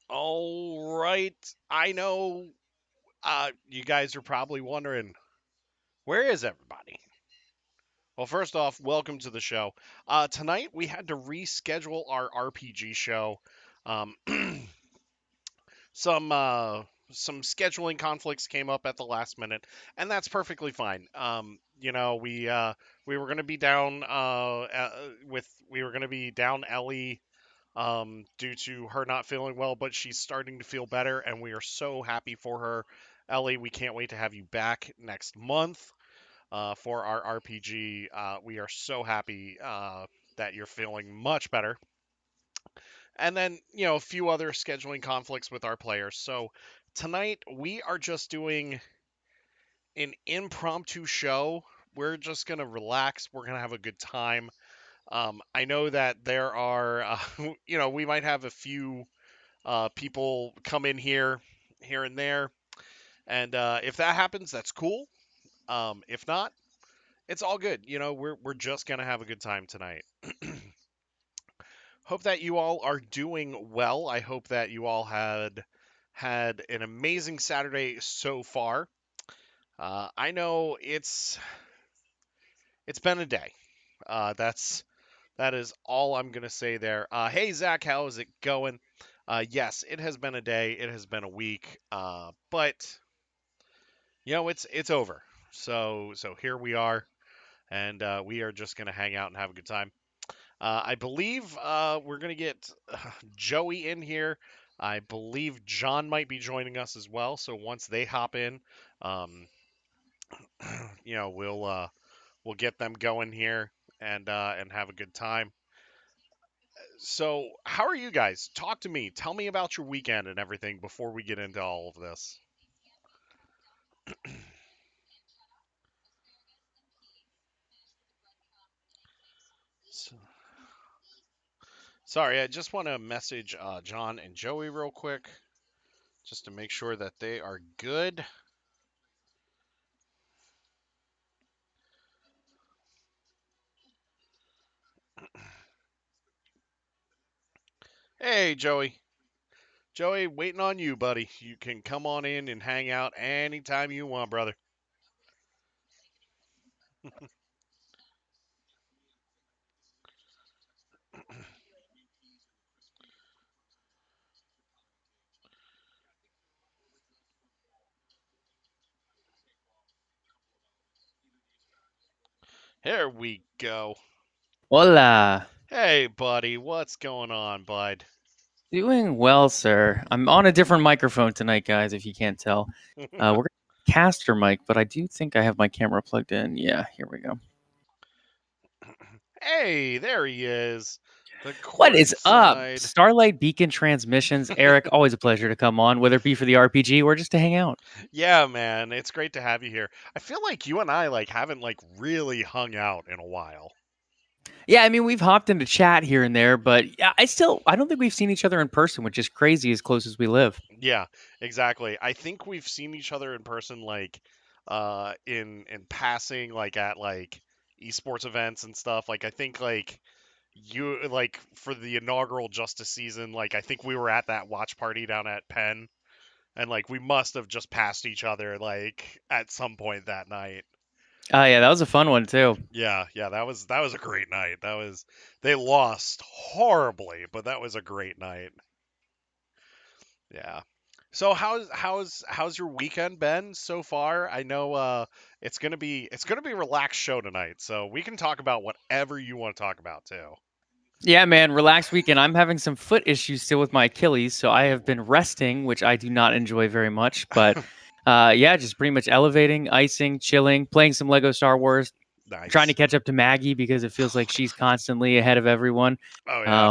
All right. I know you guys are probably wondering, where is everybody? Well, first off, welcome to the show. Tonight we had to reschedule our RPG show. Um, some uh, some scheduling conflicts came up at the last minute, and that's perfectly fine. We were going to be down we were going to be down Ellie due to her not feeling well, but she's starting to feel better, and we are so happy for her. Ellie, we can't wait to have you back next month for our RPG. We are so happy that you're feeling much better. And then, a few other scheduling conflicts with our players. So tonight we are just doing an impromptu show. We're just going to relax. We're going to have a good time. I know that there are, we might have a few people come in here and there. And if that happens, that's cool. If not, it's all good. We're just gonna have a good time tonight. Hope that you all are doing well. I hope that you all had an amazing Saturday so far. I know it's been a day. That is all I'm gonna say there. Hey Zach, how is it going? Yes, it has been a day. It has been a week. But it's over. So here we are, and we are just gonna hang out and have a good time. I believe we're gonna get Joey in here. I believe John might be joining us as well. So once they hop in, um, we'll get them going here and have a good time. So how are you guys? Talk to me. Tell me about your weekend and everything before we get into all of this. So, sorry, I just want to message John and Joey real quick just to make sure that they are good. Hey, Joey. Joey, waiting on you, buddy. You can come on in and hang out anytime you want, brother. Here we go. Hola. Hey, buddy, what's going on, bud? Doing well, sir. I'm on a different microphone tonight, guys, if you can't tell. We're gonna caster mic, but I do think I have my camera plugged in. Yeah, here we go. Hey, there he is. The What is up? courtside. Starlight Beacon Transmissions. Eric, always a pleasure to come on, whether it be for the RPG or just to hang out. Yeah, man, it's great to have you here. I feel like you and I haven't really hung out in a while. Yeah, I mean, we've hopped into chat here and there, but yeah, I don't think we've seen each other in person, which is crazy as close as we live. Yeah, exactly. I think we've seen each other in person in passing at esports events and stuff. I think you for the inaugural Justice season, I think we were at that watch party down at Penn, and we must have just passed each other at some point that night. Oh, yeah, that was a fun one, too. Yeah, that was a great night. They lost horribly, but that was a great night. Yeah. So how's your weekend been so far? I know it's gonna be a relaxed show tonight, so we can talk about whatever you want to talk about too. Yeah, man, relaxed weekend. I'm having some foot issues still with my Achilles, so I have been resting, which I do not enjoy very much. But yeah, just pretty much elevating, icing, chilling, playing some Lego Star Wars, trying to Nice. catch up to Maggie because it feels like she's constantly ahead of everyone. Oh yeah.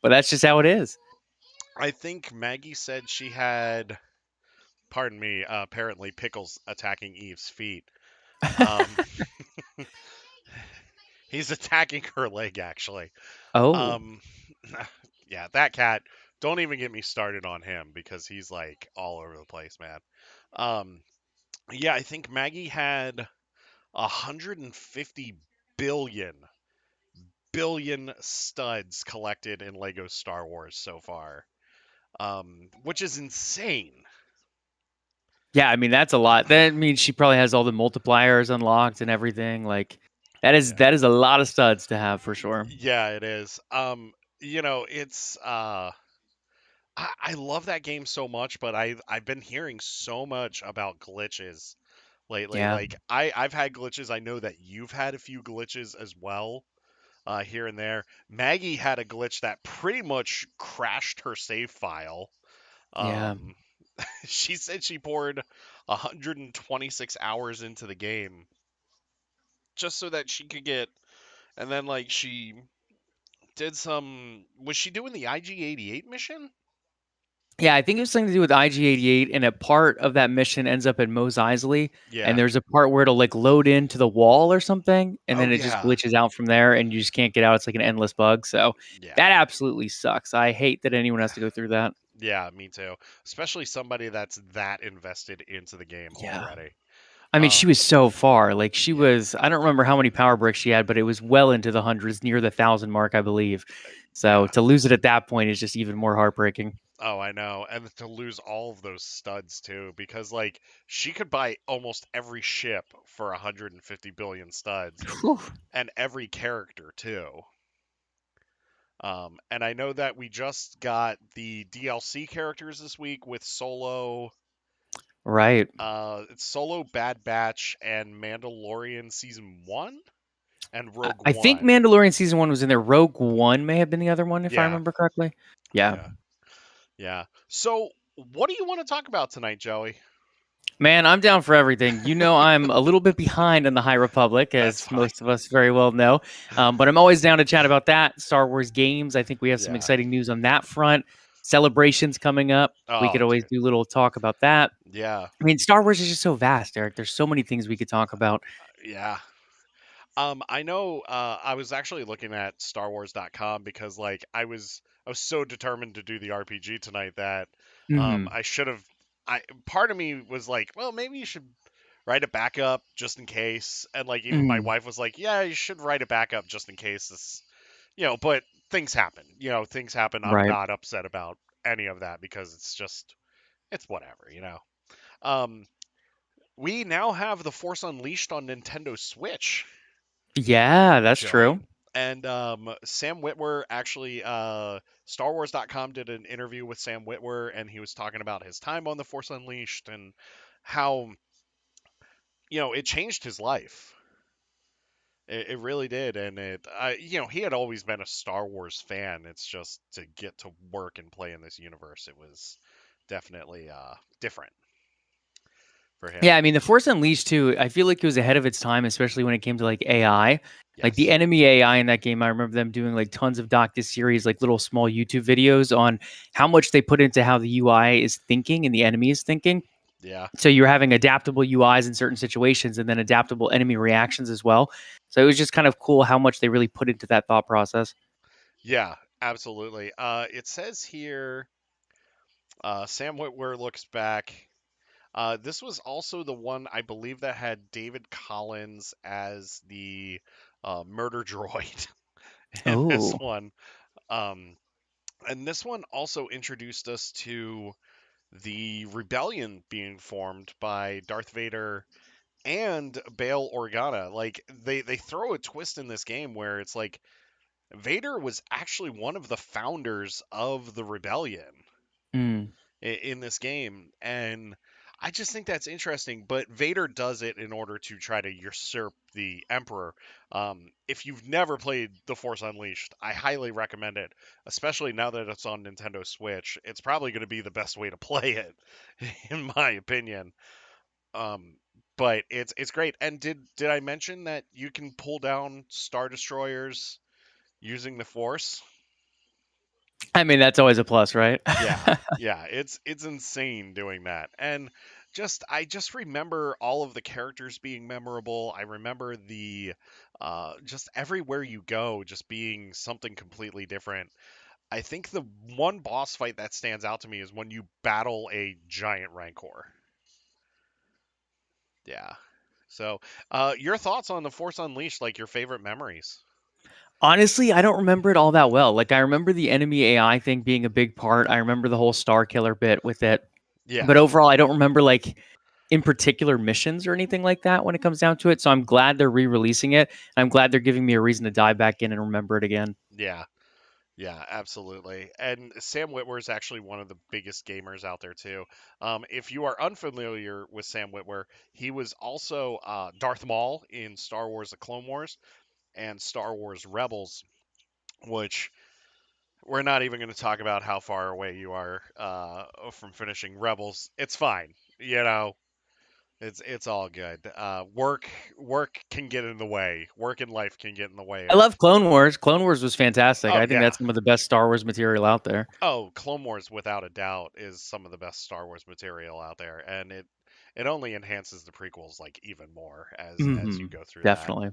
But that's just how it is. I think Maggie said she had, pardon me, apparently pickles attacking Eve's feet. Um, he's attacking her leg actually. Oh, Um, yeah, that cat. Don't even get me started on him because he's all over the place, man. Um, yeah, I think Maggie had 150 billion billion studs collected in Lego Star Wars so far. which is insane. Yeah, I mean that's a lot. That means she probably has all the multipliers unlocked and everything. Like Yeah. that is a lot of studs to have for sure. Yeah, it is. It's I love that game so much, but I've been hearing so much about glitches lately. Yeah, Like I've had glitches. I know that you've had a few glitches as well, here and there. Maggie had a glitch that pretty much crashed her save file. yeah. Um, she said she poured 126 hours into the game just so that she could get, and then like she did some. Was she doing the IG-88 mission? Yeah, I think it was something to do with IG-88, and a part of that mission ends up in Mos Eisley, and Yeah. there's a part where it'll like load into the wall or something, and Oh then it just yeah. glitches out from there, and you just can't get out. It's like an endless bug. So Yeah. that absolutely sucks. I hate that anyone has to go through that. Yeah, me too. Especially somebody that's that invested into the game Yeah. already. I mean, Uh, she was so far. Like she yeah. was, I don't remember how many power bricks she had, but it was well into the hundreds, near the 1,000 mark, I believe. So Yeah. to lose it at that point is just even more heartbreaking. Oh, I know. And to lose all of those studs too, because like she could buy almost every ship for 150 billion studs Whew. and every character too. And I know that we just got the DLC characters this week with Right. it's Solo, Bad Batch, and Mandalorian season 1 and Rogue I think One. Mandalorian season one was in there. Rogue One may have been the other one, if I Yeah, remember correctly. Yeah. yeah, yeah. So, what do you want to talk about tonight, Joey? Man, I'm down for everything. You know, I'm a little bit behind on the High Republic, That's as fine. most of us very well know. But I'm always down to chat about that. Star Wars games. I think we have some Yeah. exciting news on that front. Celebrations coming up. We could Oh, always dude. do a little talk about that. Yeah. I mean, Star Wars is just so vast, Eric. There's so many things we could talk about. Yeah. I know I was actually looking at starwars.com because like I was so determined to do the RPG tonight that Hmm. I should have I part of me was like, well, maybe you should write a backup just in case. And like even my Hmm. wife was like, yeah, you should write a backup just in case this, but things happen. Things happen. I'm Right. not upset about any of that because it's whatever. Um we now have The Force Unleashed on Nintendo Switch. Yeah, that's Joey. true. And Sam Witwer actually, StarWars.com did an interview with Sam Witwer, and he was talking about his time on The Force Unleashed and how, it changed his life. It really did. And he had always been a Star Wars fan. It's just to get to work and play in this universe, it was definitely different for Yeah, him. I mean, The Force Unleashed too, I feel like it was ahead of its time, especially when it came to like AI. Like the Yes. enemy AI in that game, I remember them doing like tons of docu-series, like little small YouTube videos on how much they put into how the UI is thinking and the enemy is thinking. Yeah. So you're having adaptable UIs in certain situations and then adaptable enemy reactions as well. So it was just kind of cool how much they really put into that thought process. Yeah, absolutely. It says here, Sam Witwer looks back. This was also the one I believe that had David Collins as the murder droid in this Oh. one. Um, and this one also introduced us to the rebellion being formed by Darth Vader and Bail Organa. Like they throw a twist in this game where it's like Vader was actually one of the founders of the rebellion Mm. in this game, and I just think that's interesting. But Vader does it in order to try to usurp the Emperor. If you've never played The Force Unleashed, I highly recommend it, especially now that it's on Nintendo Switch. It's probably going to be the best way to play it, in my opinion. Um, but it's great. And did I mention that you can pull down Star Destroyers using the Force? I mean, that's always a plus, right? Yeah, yeah, it's insane doing that. And I just remember all of the characters being memorable. I remember the just everywhere you go just being something completely different. I think the one boss fight that stands out to me is when you battle a giant rancor. Yeah. So, your thoughts on The Force Unleashed, like your favorite memories? Honestly, I don't remember it all that well. Like I remember the enemy AI thing being a big part. I remember the whole Star Killer bit with it. Yeah, But overall, I don't remember like in particular missions or anything like that when it comes down to it. So I'm glad they're re-releasing it. I'm glad they're giving me a reason to dive back in and remember it again. yeah, yeah, absolutely. And Sam Witwer is actually one of the biggest gamers out there too. If you are unfamiliar with Sam Witwer, he was also Darth Maul in Star Wars: The Clone Wars and Star Wars Rebels, which we're not even going to talk about how far away you are from finishing Rebels. It's fine, you know. It's all good. Work can get in the way. Work and life can get in the way I of. love Clone Wars. Clone Wars was fantastic. Oh I think yeah. that's some of the best Star Wars material out there. Oh, Clone Wars without a doubt is some of the best Star Wars material out there, and it only enhances the prequels like even more as you Hmm. go through that. Definitely.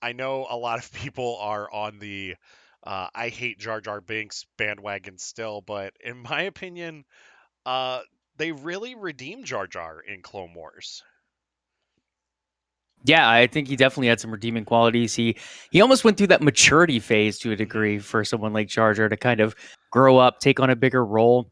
I know a lot of people are on the I hate Jar Jar Binks bandwagon still, but in my opinion, uh, they really redeemed Jar Jar in Clone Wars. Yeah, I think he definitely had some redeeming qualities. He almost went through that maturity phase to a Hmm. degree for someone like Jar Jar to kind of grow up, take on a bigger role,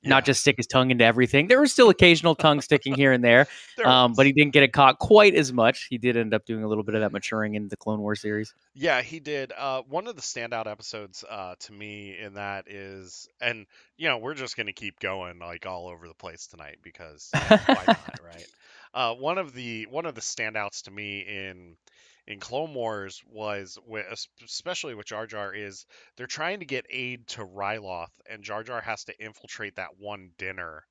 not Yeah, just stick his tongue into everything. There was still occasional tongue sticking here and there, there but was. he didn't get it caught quite as much. He did end up doing a little bit of that maturing in the Clone Wars series. Yeah, he did. One of the standout episodes to me in that is, and we're just gonna keep going like all over the place tonight because why not, right? One of the standouts to me in Clone Wars was especially with Jar Jar is they're trying to get aid to Ryloth, and Jar Jar has to infiltrate that one dinner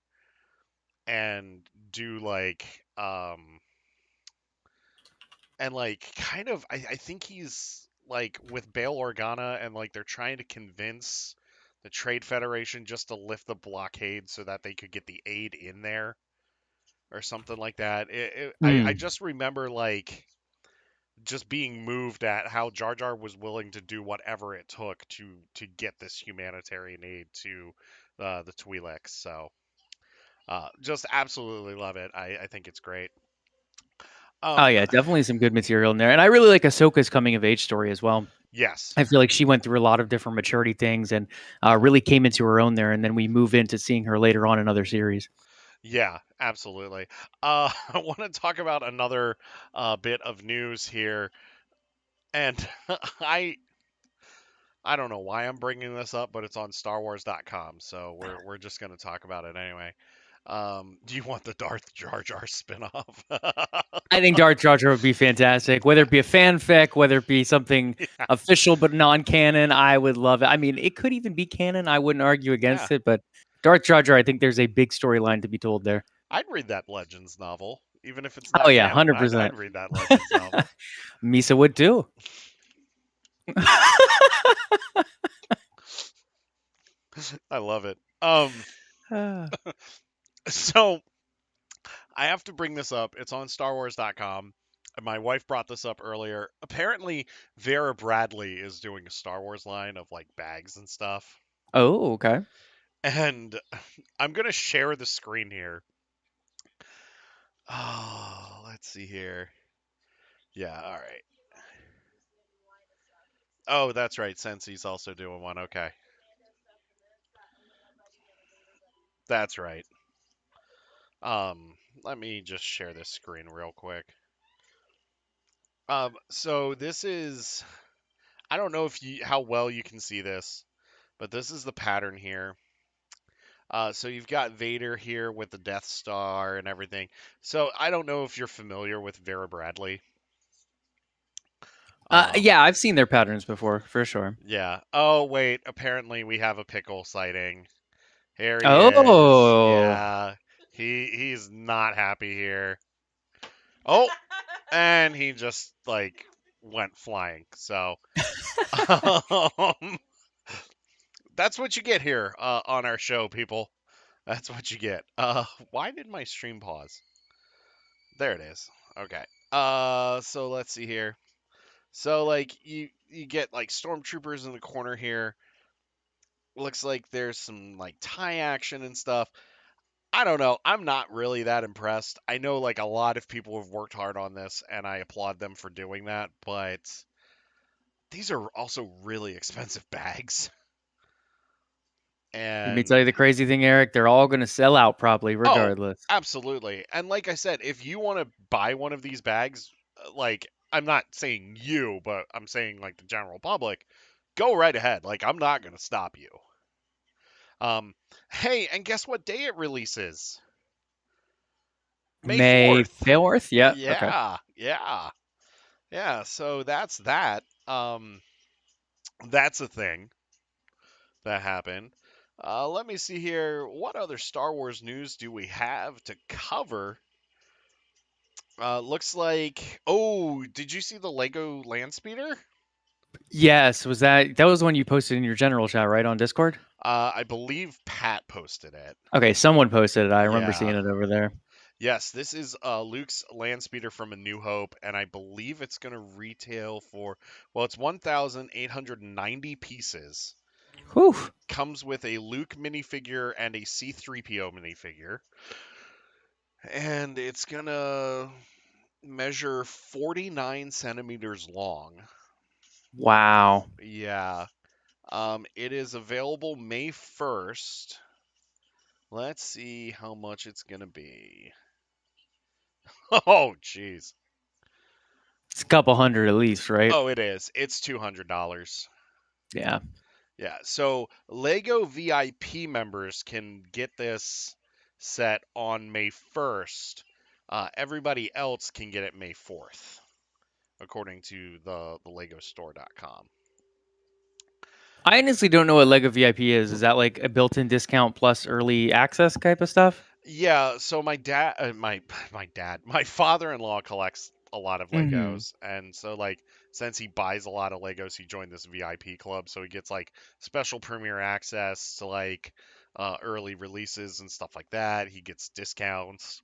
and do like kind of I think he's like with Bail Organa and like they're trying to convince the Trade Federation just to lift the blockade so that they could get the aid in there or something like that. I Hmm. just remember like just being moved at how Jar Jar was willing to do whatever it took to get this humanitarian aid to the Twi'leks. So just absolutely love it. I think it's great. Oh Um, yeah, definitely some good material in there, and I really like Ahsoka's coming of age story as well. yes. I feel like she went through a lot of different maturity things and really came into her own there, and then we move into seeing her later on in other series. Yeah, absolutely. I want to talk about another bit of news here, and I I don't know why I'm bringing this up, but it's on StarWars.com, so we're just going to talk about it anyway. Do you want the Darth Jar Jar spinoff? I think Darth Jar Jar would be fantastic, whether it be a fanfic, whether it be something Yeah, official but non-canon. I would love it. I mean, it could even be canon. I wouldn't argue yeah. against it, but Darth Jar Jar, I think there's a big storyline to be told there. I'd read that Legends novel, even if it's Oh not yeah, canon. hundred I'd percent. read that Legends novel. Misa would too. I love it. Ah. So I have to bring this up. It's on StarWars.com. My wife brought this up earlier. Apparently, Vera Bradley is doing a Star Wars line of like bags and stuff. Oh, okay. And I'm going to share the screen here. Oh, let's see here. Yeah, all right. Oh, that's right. Sensei's also doing one. Okay. That's right. Let me just share this screen real quick. So this is I don't know if you how well you can see this, but this is the pattern here. So you've got Vader here with the Death Star and everything. So I don't know if you're familiar with Vera Bradley. Um, Yeah, I've seen their patterns before, for sure. yeah. Oh wait, apparently we have a pickle sighting. Here he is. Oh, Yeah. He's not happy here. Oh, and he just like went flying. So um, that's what you get here on our show, people. That's what you get. Why did my stream pause? There it is. Okay. So let's see here. So like you get like stormtroopers in the corner here. Looks like there's some like tie action and stuff. I don't know. I'm not really that impressed. I know like a lot of people have worked hard on this and I applaud them for doing that, but these are also really expensive bags. Let me tell you And the crazy thing, Eric. They're all going to sell out probably, oh, regardless. absolutely. And like I said, if you want to buy one of these bags, like I'm not saying you, but I'm saying like the general public, go right ahead. Like I'm not going to stop you. Um, hey, and guess what day it releases? May May 4th. 4th? Yeah. Okay. Yeah, yeah. Yeah, so that's that. That's a thing that happened. Let me see here. What other Star Wars news do we have to cover? Looks like. Oh, did you see the Lego Land Speeder? Yes. That was the one you posted in your general chat, right, on Discord? I believe Pat posted it. Okay, someone posted it. I remember Yeah. seeing it over there. Yes, this is Luke's Land Speeder from A New Hope, and I believe it's going to retail for, well, it's 1,890 pieces. Whew. Comes with a Luke minifigure and a C3PO minifigure. And it's going to measure 49 centimeters long. Wow. Yeah. It is available May 1st. Let's see how much it's going to be. Oh, jeez. It's a couple hundred at least, right? Oh, it is. It's $200. Yeah. Yeah. So Lego VIP members can get this set on May 1st. Everybody else can get it May 4th, according to the LegoStore.com. I honestly don't know what Lego VIP is. Is that like a built-in discount plus early access type of stuff? Yeah, so my father-in-law collects a lot of Hmm. Legos, and so like since he buys a lot of Legos, he joined this VIP club, so he gets like special premiere access to like early releases and stuff like that. He gets discounts.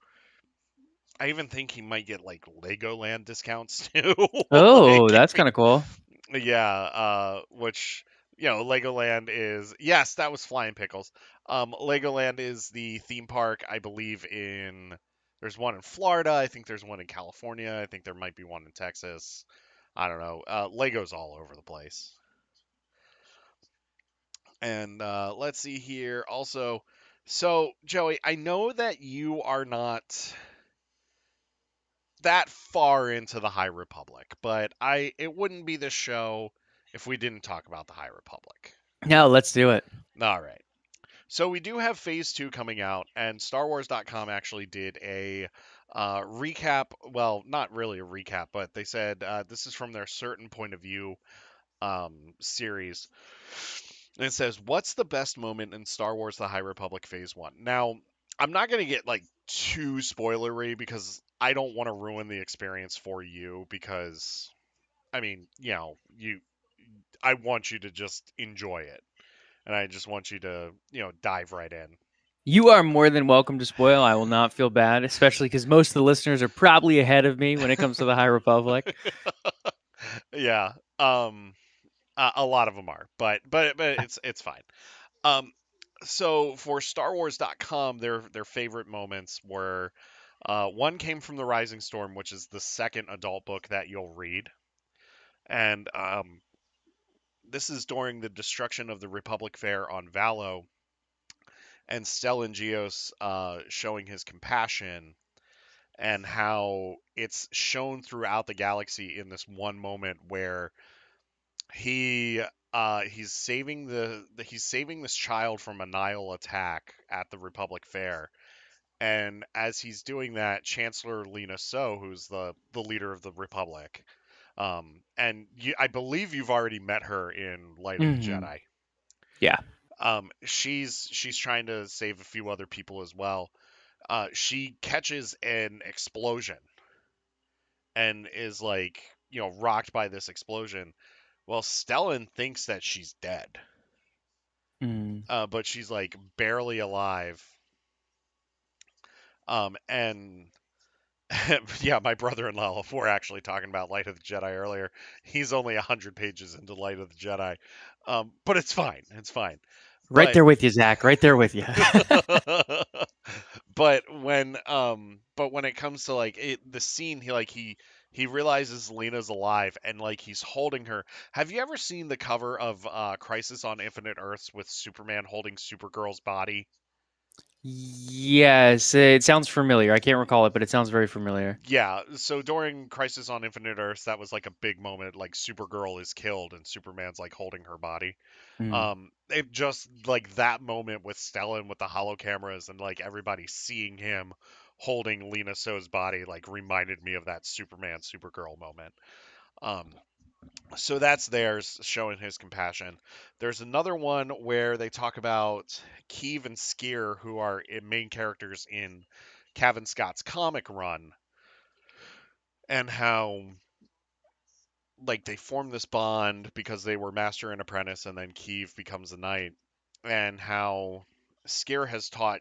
I even think he might get like Legoland discounts too. Oh, Like, that's kind of cool. yeah, which Legoland is, yes, that was Flying Pickles. Legoland is the theme park, I believe there's one in Florida, I think there's one in California, I think there might be one in Texas. I don't know. Legos all over the place. And let's see here. Also, so Joey, I know that you are not that far into the High Republic, but it wouldn't be this show if we didn't talk about the High Republic. No, let's do it. All right. So we do have Phase 2 coming out, and StarWars.com actually did a recap. Well, not really a recap, but they said this is from their Certain Point of View series. And it says, "What's the best moment in Star Wars: The High Republic Phase 1?" Now, I'm not going to get like too spoilery because I don't want to ruin the experience for you because I mean, I want you to just enjoy it. And I just want you to, dive right in. You are more than welcome to spoil. I will not feel bad, especially because most of the listeners are probably ahead of me when it comes to the High Republic. Yeah. A lot of them are, but it's fine. Um, so for StarWars.com, their favorite moments were one came from the Rising Storm, which is the second adult book that you'll read, and this is during the destruction of the Republic Fair on Valo, and Stellan Geos showing his compassion and how it's shown throughout the galaxy in this one moment where he he's saving he's saving this child from a Nihil attack at the Republic Fair. And as he's doing that, Chancellor Lena So, who's the leader of the Republic, and I believe you've already met her in Light of the Hmm. Jedi. Yeah. She's trying to save a few other people as well. She catches an explosion and is like, rocked by this explosion. Well, Stellan thinks that she's dead, Mm. but she's like barely alive. And yeah, my brother-in-law, if we're actually talking about Light of the Jedi earlier, he's only 100 pages into Light of the Jedi, but it's fine. It's fine. Right But there with you, Zach. Right there with you. but when it comes to like the scene, he he realizes Lena's alive and like he's holding her. Have you ever seen the cover of Crisis on Infinite Earths with Superman holding Supergirl's body? Yes, it sounds familiar. I can't recall it, but it sounds very familiar. Yeah, so during Crisis on Infinite Earths, that was like a big moment. Like Supergirl is killed and Superman's like holding her body. Mm. It just like that moment with Stellan with the hollow cameras and like everybody seeing him holding Lena So's body like reminded me of that Superman Supergirl moment. Um, so that's theirs showing his compassion. There's another one where they talk about Keeve and Skier, who are main characters in Cavan Scott's comic run, and how like they form this bond because they were master and apprentice, and then Keeve becomes a knight, and how Skier has taught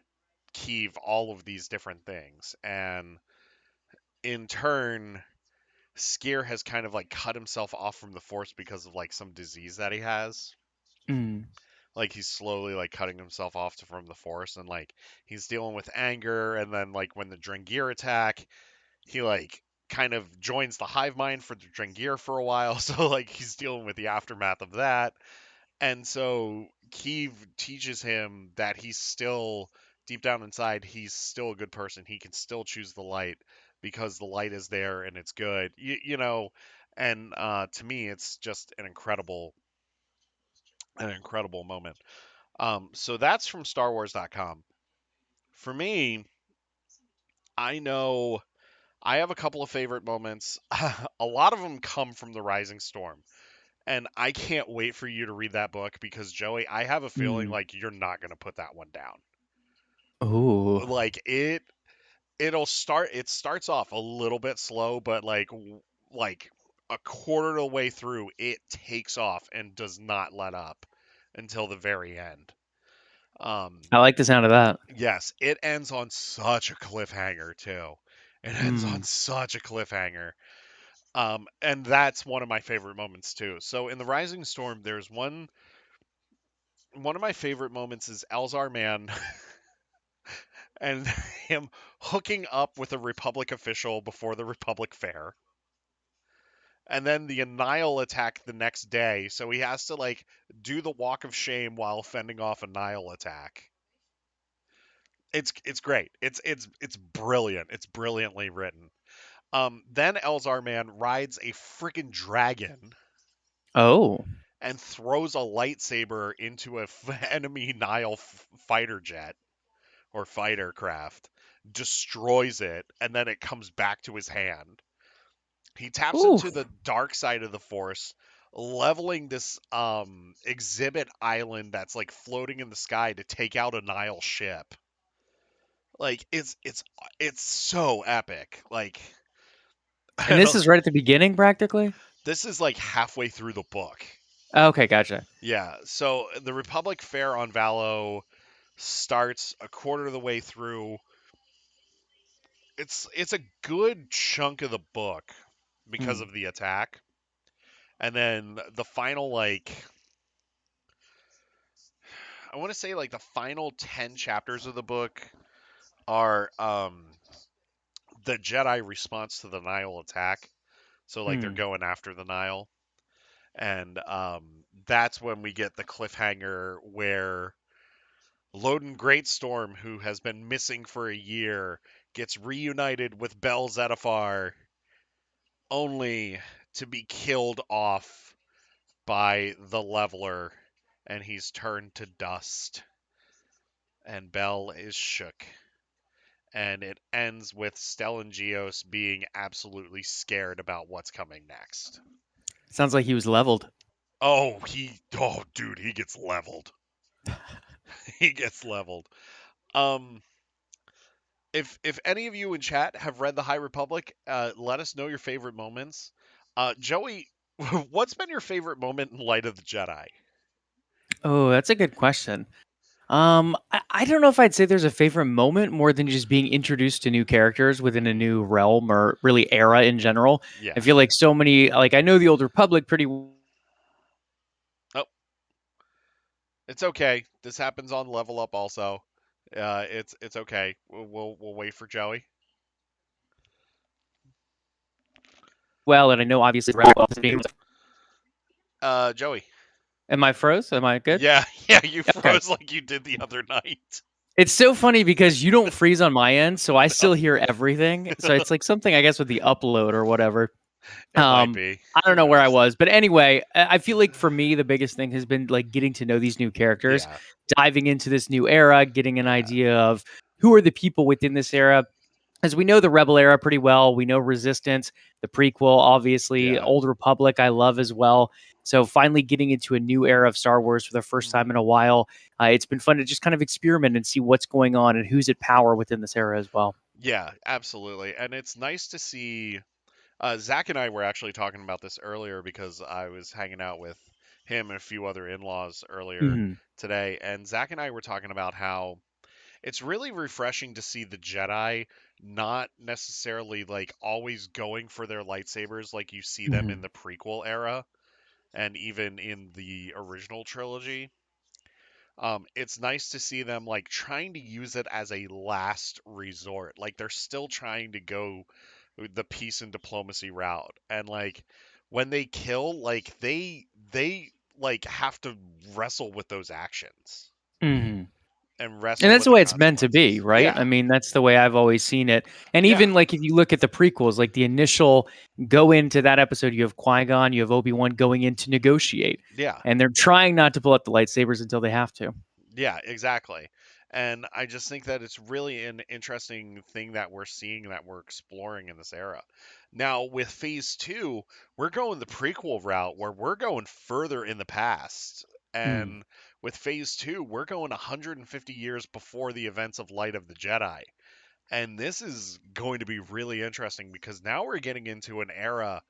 Keeve all of these different things, and in turn Skier has kind of like cut himself off from the force because of like some disease that he has. Mm. Like he's slowly like cutting himself off from the force, and like he's dealing with anger, and then like when the Drengir attack, he like kind of joins the hive mind for the Drengir for a while. So like he's dealing with the aftermath of that. And so Keeve teaches him that he's still deep down inside, he's still a good person. He can still choose the light because the light is there and it's good. You know, and to me it's just an incredible moment. So that's from StarWars.com. For me, I know I have a couple of favorite moments. A lot of them come from The Rising Storm. And I can't wait for you to read that book because Joey, I have a feeling Mm. like you're not going to put that one down. Ooh. Like it starts off a little bit slow, but like a quarter of the way through it takes off and does not let up until the very end. Um I like the sound of that. yes, it ends on such a cliffhanger too. It ends on Mm. such a cliffhanger. And that's one of my favorite moments too. So in the Rising Storm, there's one of my favorite moments is Elzar Man and him hooking up with a Republic official before the Republic Fair. And then the Nihil attack the next day, so he has to like do the walk of shame while fending off a Nihil attack. It's great. It's brilliant. It's brilliantly written. Then Elzar Man rides a freaking dragon Oh. and throws a lightsaber into a enemy Nihil fighter jet or fighter craft, destroys it, and then it comes back to his hand. He taps Ooh. into the dark side of the Force, leveling this exhibit island that's like floating in the sky to take out a Nile ship. Like it's so epic. Like And this is right at the beginning, practically. this is like halfway through the book. Okay, gotcha. Yeah. So the Republic Fair on Valo starts a quarter of the way through. It's a good chunk of the book because Mm. of the attack. And then the final like I want to say like the final 10 chapters of the book are the Jedi response to the Nile attack. So like they're Mm. going after the Nile, and that's when we get the cliffhanger where Loden Greatstorm, who has been missing for a year, gets reunited with Bel Zettifar only to be killed off by the leveler, and he's turned to dust. And Bel is shook. And it ends with Stellan Geos being absolutely scared about what's coming next. Sounds like he was leveled. Oh, dude, he gets leveled. He gets leveled. Um, if any of you in chat have read the High Republic, let us know your favorite moments. Joey, what's been your favorite moment in Light of the Jedi? Oh, that's a good question. I don't know if I'd say there's a favorite moment more than just being introduced to new characters within a new realm or really era in general. I Yeah. feel like so many, like I know the Old Republic pretty Oh, it's okay. This happens on Level Up also. It's okay. We'll wait for Joey. well, and I know obviously wrap up this game. Joey. Am I froze? Am I good? Yeah, yeah, you Okay. froze like you did the other night. It's so funny because you don't freeze on my end, so I No, still hear everything. So it's like something I guess with the upload or whatever. it might be. I don't Who know where I knows? was, but anyway, I feel like for me the biggest thing has been like getting to know these new characters, Yeah, diving into this new era, getting an yeah. idea of who are the people within this era. As we know the Rebel era pretty well, we know Resistance, the prequel, obviously, Yeah. Old Republic, I love as well. So finally getting into a new era of Star Wars for the first time Hmm. in a while, it's been fun to just kind of experiment and see what's going on and who's at power within this era as well. Yeah, absolutely. And it's nice to see. Zach and I were actually talking about this earlier because I was hanging out with him and a few other in-laws earlier Hmm. today, and Zach and I were talking about how it's really refreshing to see the Jedi not necessarily like always going for their lightsabers like you see them in Hmm. the prequel era and even in the original trilogy. It's nice to see them like trying to use it as a last resort. Like they're still trying to go the peace and diplomacy route. And like when they kill, like they like have to wrestle with those actions Hmm. and And wrestle that's with the the way it's meant to be, consequences. right? I Yeah. mean, that's the way I've always seen it. And Yeah. even like if you look at the prequels, like the initial go into that episode, you have Qui Gon, you have Obi-Wan going in to negotiate, Yeah. and they're trying not to pull out the lightsabers until they have to. Yeah, exactly. And I just think that it's really an interesting thing that we're seeing that we're exploring in this era. Now, with phase two, we're going the prequel route where we're going further in the past. Mm, And with phase two, we're going 150 years before the events of Light of the Jedi. And this is going to be really interesting because now we're getting into an era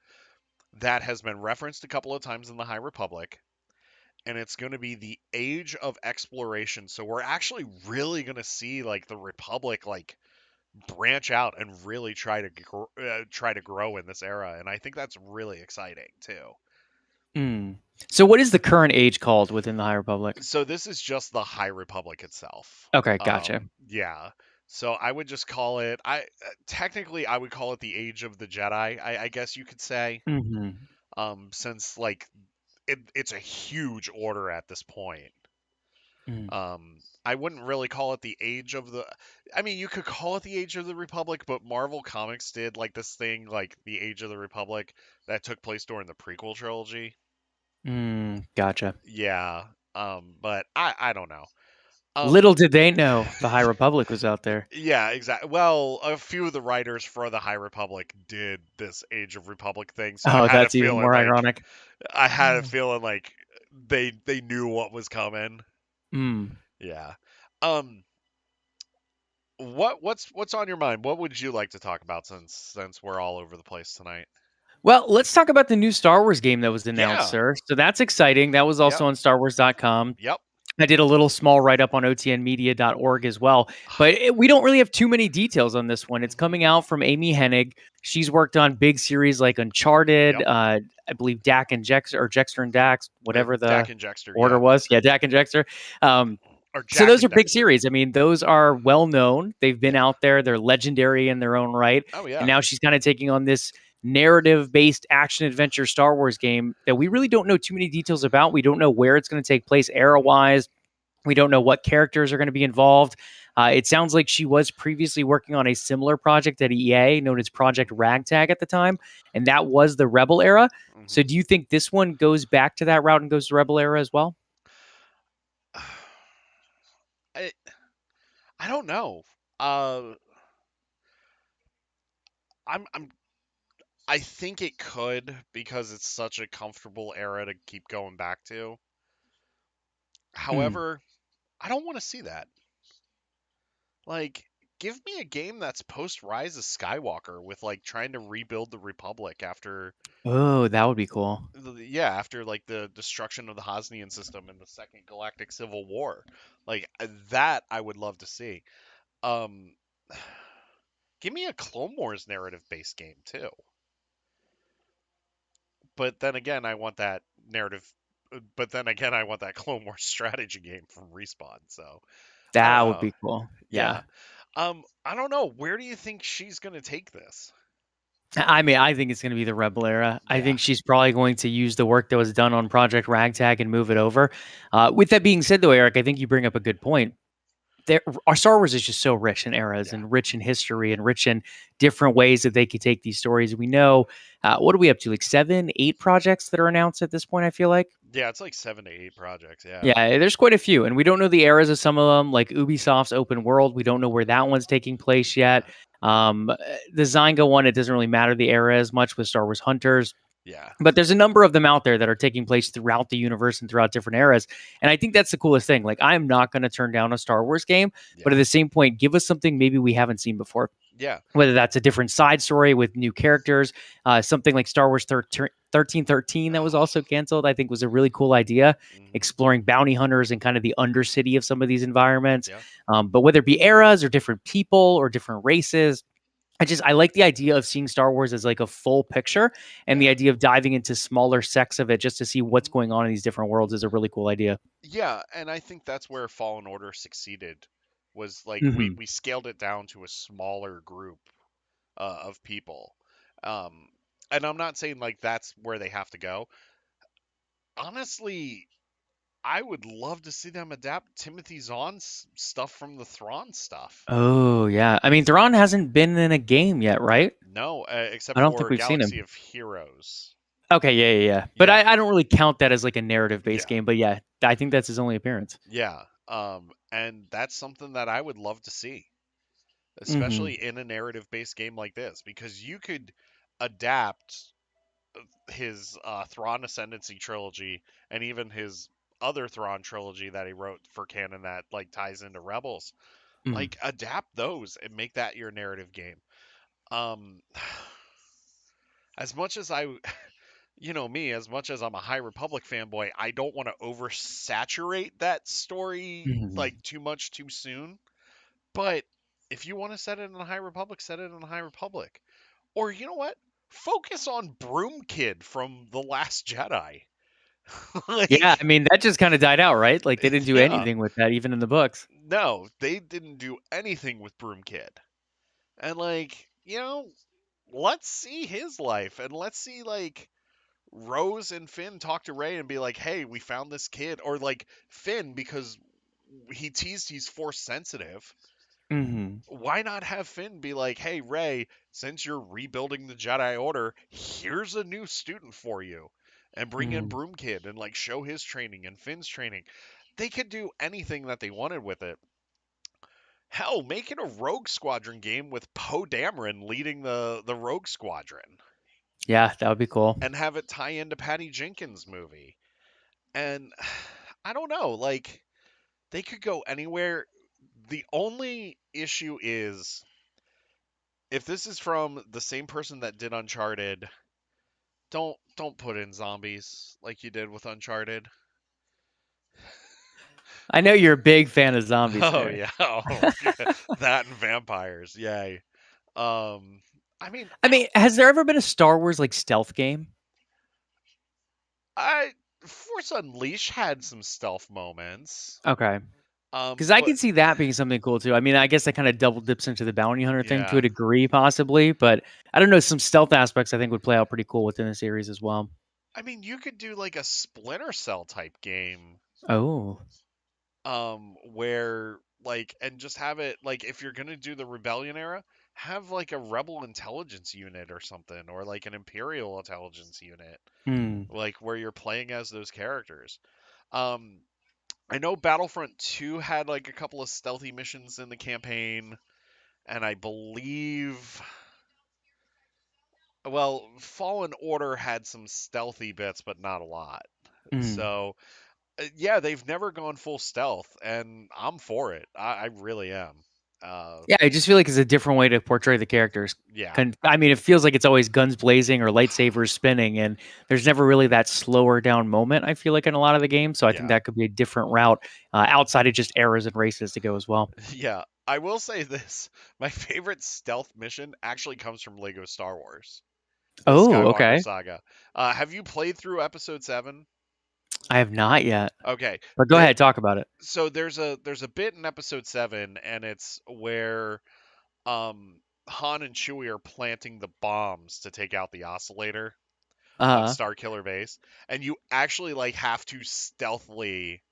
that has been referenced a couple of times in the High Republic, and it's going to be the age of exploration. So we're actually really going to see like the Republic like branch out and really try to grow in this era, and I think that's really exciting too. mm. So, what is the current age called within the High Republic? So this is just the High Republic itself. Okay, gotcha. Yeah. So I would just call it. Technically I would call it the Age of the Jedi. I guess you could say. Hmm. Since like it's a huge order at this point. Mm. I wouldn't really call it the age of the. I mean, you could call it the age of the Republic, but Marvel Comics did like this thing, like the Age of the Republic, that took place during the prequel trilogy. Mm, gotcha. Yeah. But I don't know. Um. Little did they know the High Republic was out there. Yeah, exactly. Well, a few of the writers for the High Republic did this Age of Republic thing, so Oh, that's even more ironic. I had a feeling like they knew what was coming. Mm. Yeah. Um. What's on your mind? What would you like to talk about since we're all over the place tonight? Well, let's talk about the new Star Wars game that was announced, Yeah. sir. So that's exciting. That was Yep. also on StarWars.com. Yep. I did a little small write up on OTNmedia.org as well, but we don't really have too many details on this one. It's Hmm. coming out from Amy Hennig. She's worked on big series like Uncharted, Yep. I believe Dak and Jex or Jexter and Dax, whatever the Dak and Jexter. order Yeah. was. Yeah, Dak and Jexter. Um, Or so Jack those and are big Dexter. series. I mean, those are well known. They've been Yeah. out there. They're legendary in their own right. Oh And yeah. now she's kind of taking on this narrative based action adventure Star Wars game that we really don't know too many details about. We don't know where it's going to take place era wise. We don't know what characters are going to be involved. It sounds like she was previously working on a similar project at EA known as Project Ragtag at the time, and that was the Rebel era. So, Hmm. do you think this one goes back to that route and goes to Rebel era as well? I I don't know. Uh, I'm I think it could because it's such a comfortable era to keep going back to. Mm. However, I don't want to see that. Like, give me a game that's post Rise of Skywalker with like trying to rebuild the Republic after Oh, that would be cool. yeah, after like the destruction of the Hosnian system in the Second Galactic Civil War. Like that I would love to see. Um Give me a Clone Wars narrative based game too. But then again, I want that narrative but then again I want that Clone Wars strategy game from Respawn. So, I don't That would know. be cool. Yeah. Yeah. I don't know. Where do you think she's going to take this? I mean, I think it's going to be the Rebel era. I Yeah, think she's probably going to use the work that was done on Project Ragtag and move it over. With that being said, though, Eric, I think you bring up a good point. Our Star Wars is just so rich in eras yeah, and rich in history and rich in different ways that they could take these stories. We know what are we up to, like 7, 8 projects that are announced at this point. I feel like. yeah. It's like 7 to 8 projects. Yeah, Yeah, there's quite a few, and we don't know the eras of some of them. Like Ubisoft's open world, we don't know where that one's taking place yet. yeah, The Zynga one, it doesn't really matter the era as much with Star Wars Hunters. yeah, But there's a number of them out there that are taking place throughout the universe and throughout different eras. And I think that's the coolest thing. Like, I'm not going to turn down a Star Wars game, but yeah, at the same point, give us something maybe we haven't seen before. yeah. Whether that's a different side story with new characters, something like Star Wars 1313 that was Oh, also canceled, I think was a really cool idea, hmm. exploring bounty hunters and kind of the undercity of some of these environments. Yeah, But whether it be eras or different people or different races, I like the idea of seeing Star Wars as like a full picture, and the yeah. idea of diving into smaller sects of it just to see what's Mhm. going on in these different worlds is a really cool idea. Yeah, and I think that's where Fallen Order succeeded. Was like we Hmm. we scaled it down to a smaller group of people. Um, and I'm not saying like that's where they have to go. Honestly, I would love to see them adapt Timothy Zahn's stuff from the Thrawn stuff. Oh yeah, I mean Thrawn hasn't been in a game yet, right? No, except I don't think for we've seen Galaxy him. of Heroes. Okay, yeah, yeah, yeah. But Yeah, I don't really count that as like a narrative based yeah, game. But yeah, I think that's his only appearance. yeah. And that's something that I would love to see, Hmm. especially in a narrative based game like this, because you could adapt his Thrawn Ascendancy trilogy and even his other Thrawn trilogy that he wrote for canon that like ties into Rebels. Mm. Like adapt those and make that your narrative game. Um as much as I me, as much as I'm a High Republic fanboy, I don't want to oversaturate that story Hmm. like too much too soon. But if you want to set it in the High Republic, set it in the High Republic. Or you know what? Focus on Broom Kid from The Last Jedi. Yeah, I Like, mean that just kind of died out, right? Like they didn't do yeah, anything with that, even in the books. no, they didn't do anything with Broom Kid. And like, let's see his life and let's see like Rose and Finn talk to Ray and be like, "Hey, we found this kid," or like Finn because he teased he's force sensitive. Hmm. Why not have Finn be like, "Hey, Ray, since you're rebuilding the Jedi Order, here's a new student for you," and bring in Hmm. Broom Kid and like show his training and Finn's training. They could do anything that they wanted with it. Hell, make it a Rogue Squadron game with Poe Dameron leading the Rogue Squadron, Yeah, that would be cool. and have it tie into Patty Jenkins' movie. And I don't know, like they could go anywhere. The only issue is if this is from the same person that did Uncharted, don't put in zombies like you did with Uncharted. I know you're a big fan of zombies Oh there. yeah, oh that and vampires, yay. Um, I mean, I mean, has there ever been a Star Wars like stealth game? I Force Unleashed had some stealth moments. Okay. Because I But can see that being something cool too. I mean, I guess that kind of double dips into the bounty hunter thing to yeah, a degree, possibly. But I don't know. Some stealth aspects I think would play out pretty cool within the series as well. I mean, you could do like a Splinter Cell type game, Oh. where like and just have it like if you're gonna do the Rebellion era, have like a Rebel intelligence unit or something, or like an Imperial intelligence unit, Hmm. like where you're playing as those characters. Um, I know Battlefront 2 had like a couple of stealthy missions in the campaign, and I believe, well, Fallen Order had some stealthy bits, but not a lot. Hmm. So, yeah, they've never gone full stealth, and I'm for it. I really am. Uh, Yeah, I just feel like it's a different way to portray the characters. yeah, I mean, it feels like it's always guns blazing or lightsabers spinning, and there's never really that slower down moment. I feel like in a lot of the games, so I think yeah, that could be a different route outside of just eras and races to go as well. yeah. I will say this: my favorite stealth mission actually comes from Lego Star Wars, the Oh, Skywalker okay. Saga. Have you played through Episode 7? I have not yet, Okay, but go there. ahead, talk about it. So there's a bit in Episode 7, and it's where um Han and Chewie are planting the bombs to take out the oscillator on Uh, Starkiller Base, and you actually like have to stealthily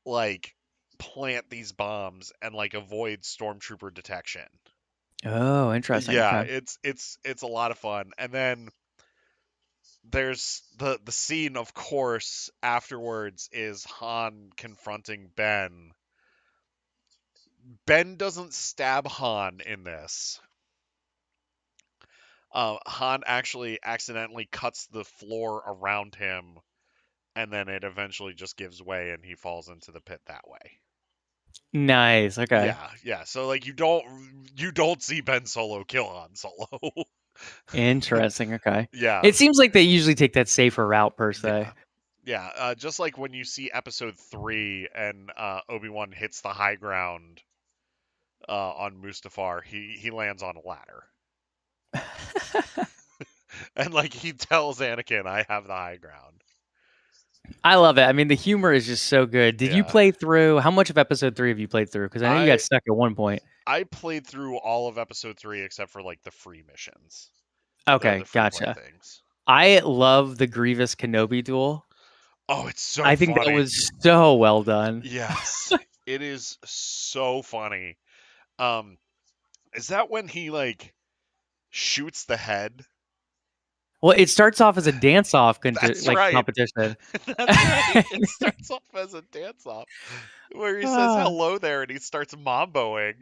like plant these bombs and like avoid stormtrooper detection. oh, interesting. Yeah, Okay. it's a lot of fun. And then there's the scene, of course, afterwards is Han confronting Ben. Ben doesn't stab Han in this. Han actually accidentally cuts the floor around him, and then it eventually just gives way, and he falls into the pit that way. Nice. Okay. Yeah, yeah. So like you don't see Ben Solo kill Han Solo. Interesting. Okay. Yeah, It seems like they usually take that safer route per yeah, se. yeah. Just like when you see Episode 3 and Obi-Wan hits the high ground on Mustafar, he lands on a ladder, and like he tells Anakin, "I have the high ground." I love it. I mean, the humor is just so good. Did you Yeah, play through? How much of episode 3 have you played through? Because I know you got I stuck at one point. I played through all of Episode 3 except for like the free missions, the Okay, free play gotcha. things. I love the Grievous Kenobi duel. Oh, it's so I think that funny. was so well done. Yes, it is so funny. Um, is that when he like shoots the head? Well, it starts off as a dance-off That's like right. competition. That's right. It starts off as a dance off where he says Ah, hello there and he starts mamboing.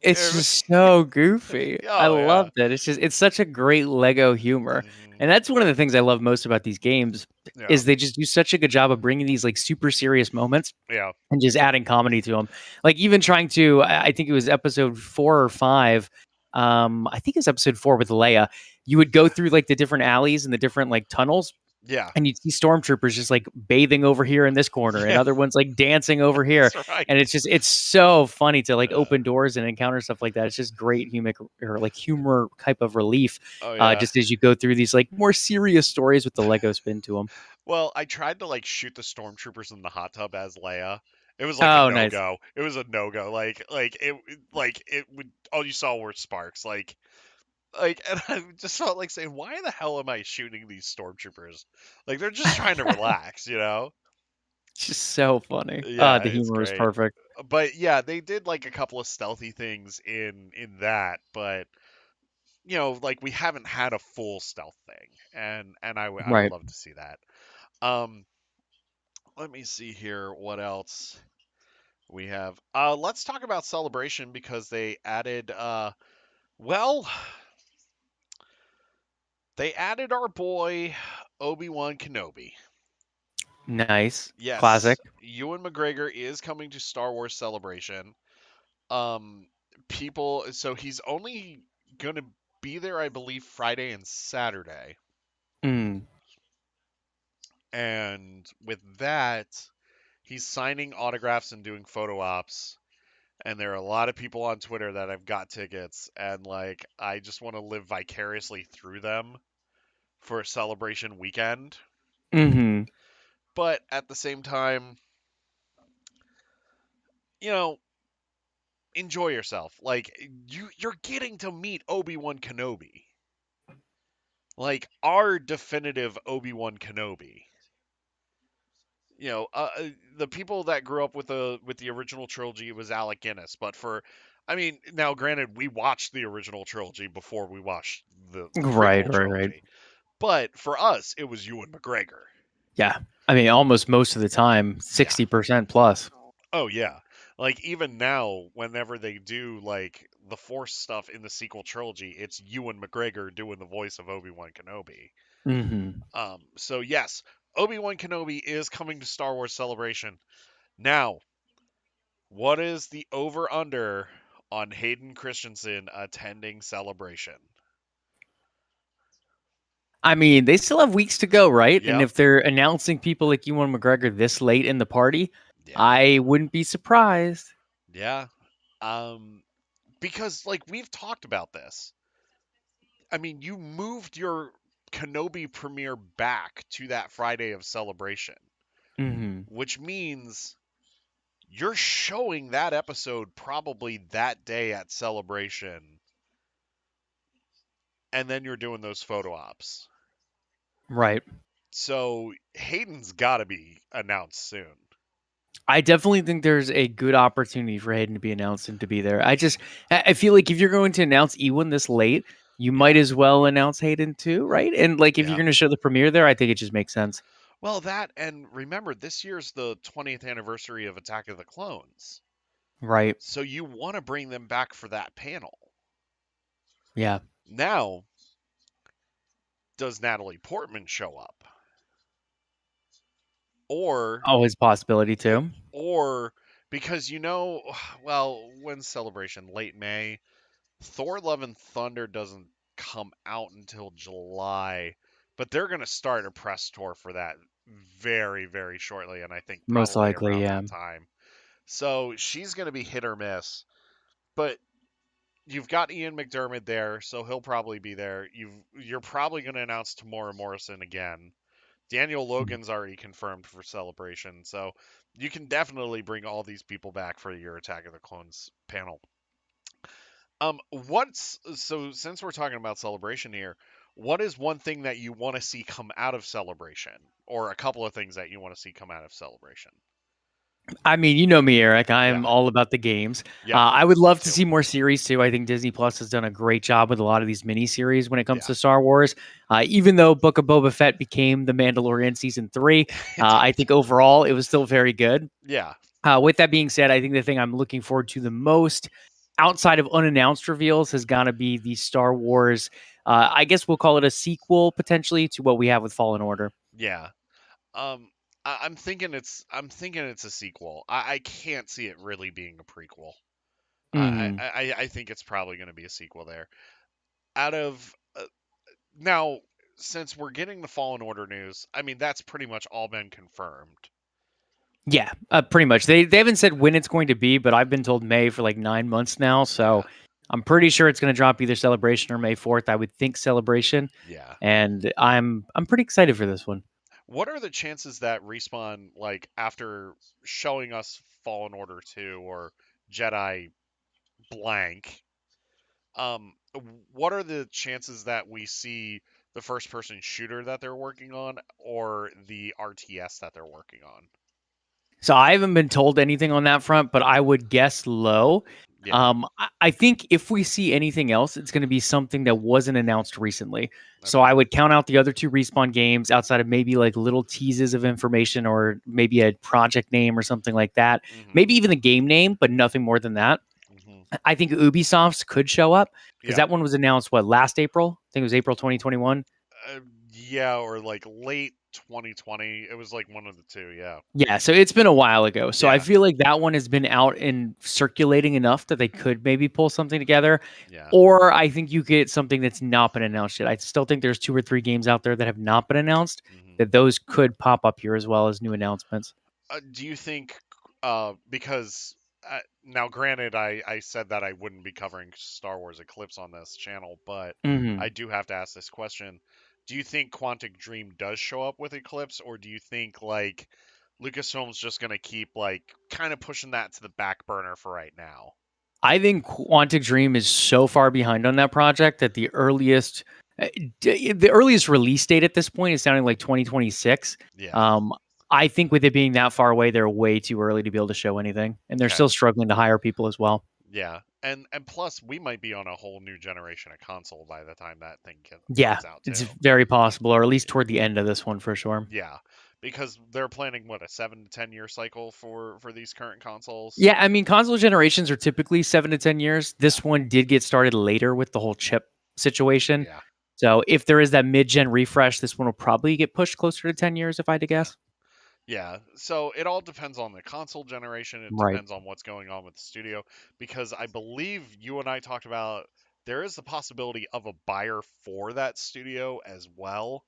it's just so goofy. I Oh yeah. loved it. It's such a great Lego humor. Hmm. And that's one of the things I love most about these games Yeah. is they just do such a good job of bringing these like super serious moments Yeah. and just adding comedy to them. Like even trying to, I think it was episode 4 or 5. I think it's episode 4 with Leia. You would go through like the different alleys and the different like tunnels, Yeah. and you'd see stormtroopers just like bathing over here in this corner, and Yeah. other ones like dancing over here. That's right. And it's so funny to like Uh, open doors and encounter stuff like that. It's just great humor type of relief, oh yeah. just as you go through these like more serious stories with the Lego spin to them. Well, I tried to like shoot the stormtroopers in the hot tub as Leia. It was like a Oh, no nice. go. It was a no go. Like it would all you saw were sparks. And I just felt like saying, why the hell am I shooting these stormtroopers? Like they're just trying to relax, you know? It's just so funny. Yeah, The it's humor was great. perfect. But yeah, they did like a couple of stealthy things in that, but like we haven't had a full stealth thing, and I would Right. love to see that. Um, let me see here what else we have. Let's talk about Celebration because well, they added our boy Obi-Wan Kenobi. Nice. Yes, Classic. Ewan McGregor is coming to Star Wars Celebration. Um, so he's only gonna be there, I believe, Friday and Saturday. Mm. And with that, he's signing autographs and doing photo ops. And there are a lot of people on Twitter that have got tickets, and like I just want to live vicariously through them for a celebration weekend. Mhm. But at the same time, you know, enjoy yourself. Like you're getting to meet Obi-Wan Kenobi. Like our definitive Obi-Wan Kenobi. The people that grew up with the original trilogy was Alec Guinness, but I mean, now granted, we watched the original trilogy before we watched the Right, prequel right, right. trilogy, but for us, it was Ewan McGregor. Yeah. I mean, almost most of the time, Yeah. 60% plus. Oh yeah. Like even now, whenever they do like the Force stuff in the sequel trilogy, it's Ewan McGregor doing the voice of Obi-Wan Kenobi. Mhm. So yes, Obi-Wan Kenobi is coming to Star Wars Celebration. Now, what is the over under on Hayden Christensen attending Celebration? I mean, they still have weeks to go, right? And Yep. if they're announcing people like Ewan McGregor this late in the party, Yeah. I wouldn't be surprised. Yeah. Um because like we've talked about this. I mean, you moved your Kenobi premiere back to that Friday of Celebration, Mhm. which means you're showing that episode probably that day at Celebration and then you're doing those photo ops. Right. So Hayden's got to be announced soon. I definitely think there's a good opportunity for Hayden to be announced and to be there. I feel like if you're going to announce Ewan this late, you might Yeah, as well announce Hayden too, right? And like if you're yeah. going to show the premiere there, I think it just makes sense. Well, that, and remember, this year's the 20th anniversary of Attack of the Clones. Right. So you want to bring them back for that panel. Yeah. Now, does Natalie Portman show up? Or, Always possibility it, too. or because well, when's Celebration? Late May. Thor: Love and Thunder doesn't come out until July, but they're going to start a press tour for that very, very shortly, and I think Most probably likely, around yeah. that time. So she's going to be hit or miss, but you've got Ian McDermott there, so he'll probably be there. You're probably going to announce Tamora Morrison again. Daniel Logan's already confirmed for Celebration, so you can definitely bring all these people back for your Attack of the Clones panel. What's so since we're talking about Celebration here, what is one thing that you want to see come out of Celebration, or a couple of things that you want to see come out of Celebration? I mean, you know me, Eric. Yeah, I'm all about the games. yeah, I would me love to too. see more series too. I think Disney Plus has done a great job with a lot of these mini series when it comes Yeah, to Star Wars. Even though Book of Boba Fett became The Mandalorian season 3, it did. I think overall it was still very good. Yeah, With that being said, I think the thing I'm looking forward to the most outside of unannounced reveals has got to be the Star Wars. I guess we'll call it a sequel potentially to what we have with Fallen Order. yeah. Um, I'm thinking it's a sequel. I can't see it really being a prequel. Hmm. I think it's probably going to be a sequel there. Out of now, since we're getting the Fallen Order news, I mean that's pretty much all been confirmed. Yeah, pretty much. They haven't said when it's going to be, but I've been told May for like 9 months now. So Yeah, I'm pretty sure it's going to drop either Celebration or May 4th. I would think Celebration, yeah. and I'm pretty excited for this one. What are the chances that Respawn, like after showing us Fallen Order 2 or Jedi blank, what are the chances that we see the first person shooter that they're working on or the RTS that they're working on? So I haven't been told anything on that front, but I would guess low. Yeah. I think if we see anything else, it's going to be something that wasn't announced recently. So Okay. I would count out the other two Respawn games outside of maybe like little teases of information or maybe a project name or something like that. Mhm. Maybe even the game name, but nothing more than that. Mhm. I think Ubisoft's could show up because Yeah. that one was announced last April. I think it was April 2021. Yeah, or like late 2020. It was like one of the two. Yeah. Yeah, so it's been a while ago. So I Yeah. feel like that one has been out and circulating enough that they could maybe pull something together. Yeah. Or I think you get something that's not been announced yet. I still think there's 2 or 3 games out there that have not been announced Mhm. that those could pop up here as well as new announcements. Do you think because now granted I said that I wouldn't be covering Star Wars Eclipse on this channel, but I Hmm. do have to ask this question. Do you think Quantic Dream does show up with Eclipse, or do you think like Lucasfilm's just going to keep like kind of pushing that to the back burner for right now? I think Quantic Dream is so far behind on that project that uh, the earliest release date at this point is sounding like 2026. Yeah. Um, I think with it being that far away, they're way too early to be able to show anything, and they're Okay. still struggling to hire people as well. Yeah. And plus we might be on a whole new generation of console by the time that thing Yeah, comes out it's too. very possible, or at least toward the end of this one for sure. Yeah, because they're planning what, a 7 to 10 year cycle for these current consoles. Yeah, I mean, console generations are typically 7 to 10 years. Yeah, This one did get started later with the whole chip situation. yeah, So if there is that mid-gen refresh, this one will probably get pushed closer to 10 years if I had to yeah, guess. yeah. So it all depends on the console generation. It Right. depends on what's going on with the studio, because I believe you and I talked about there is the possibility of a buyer for that studio as well.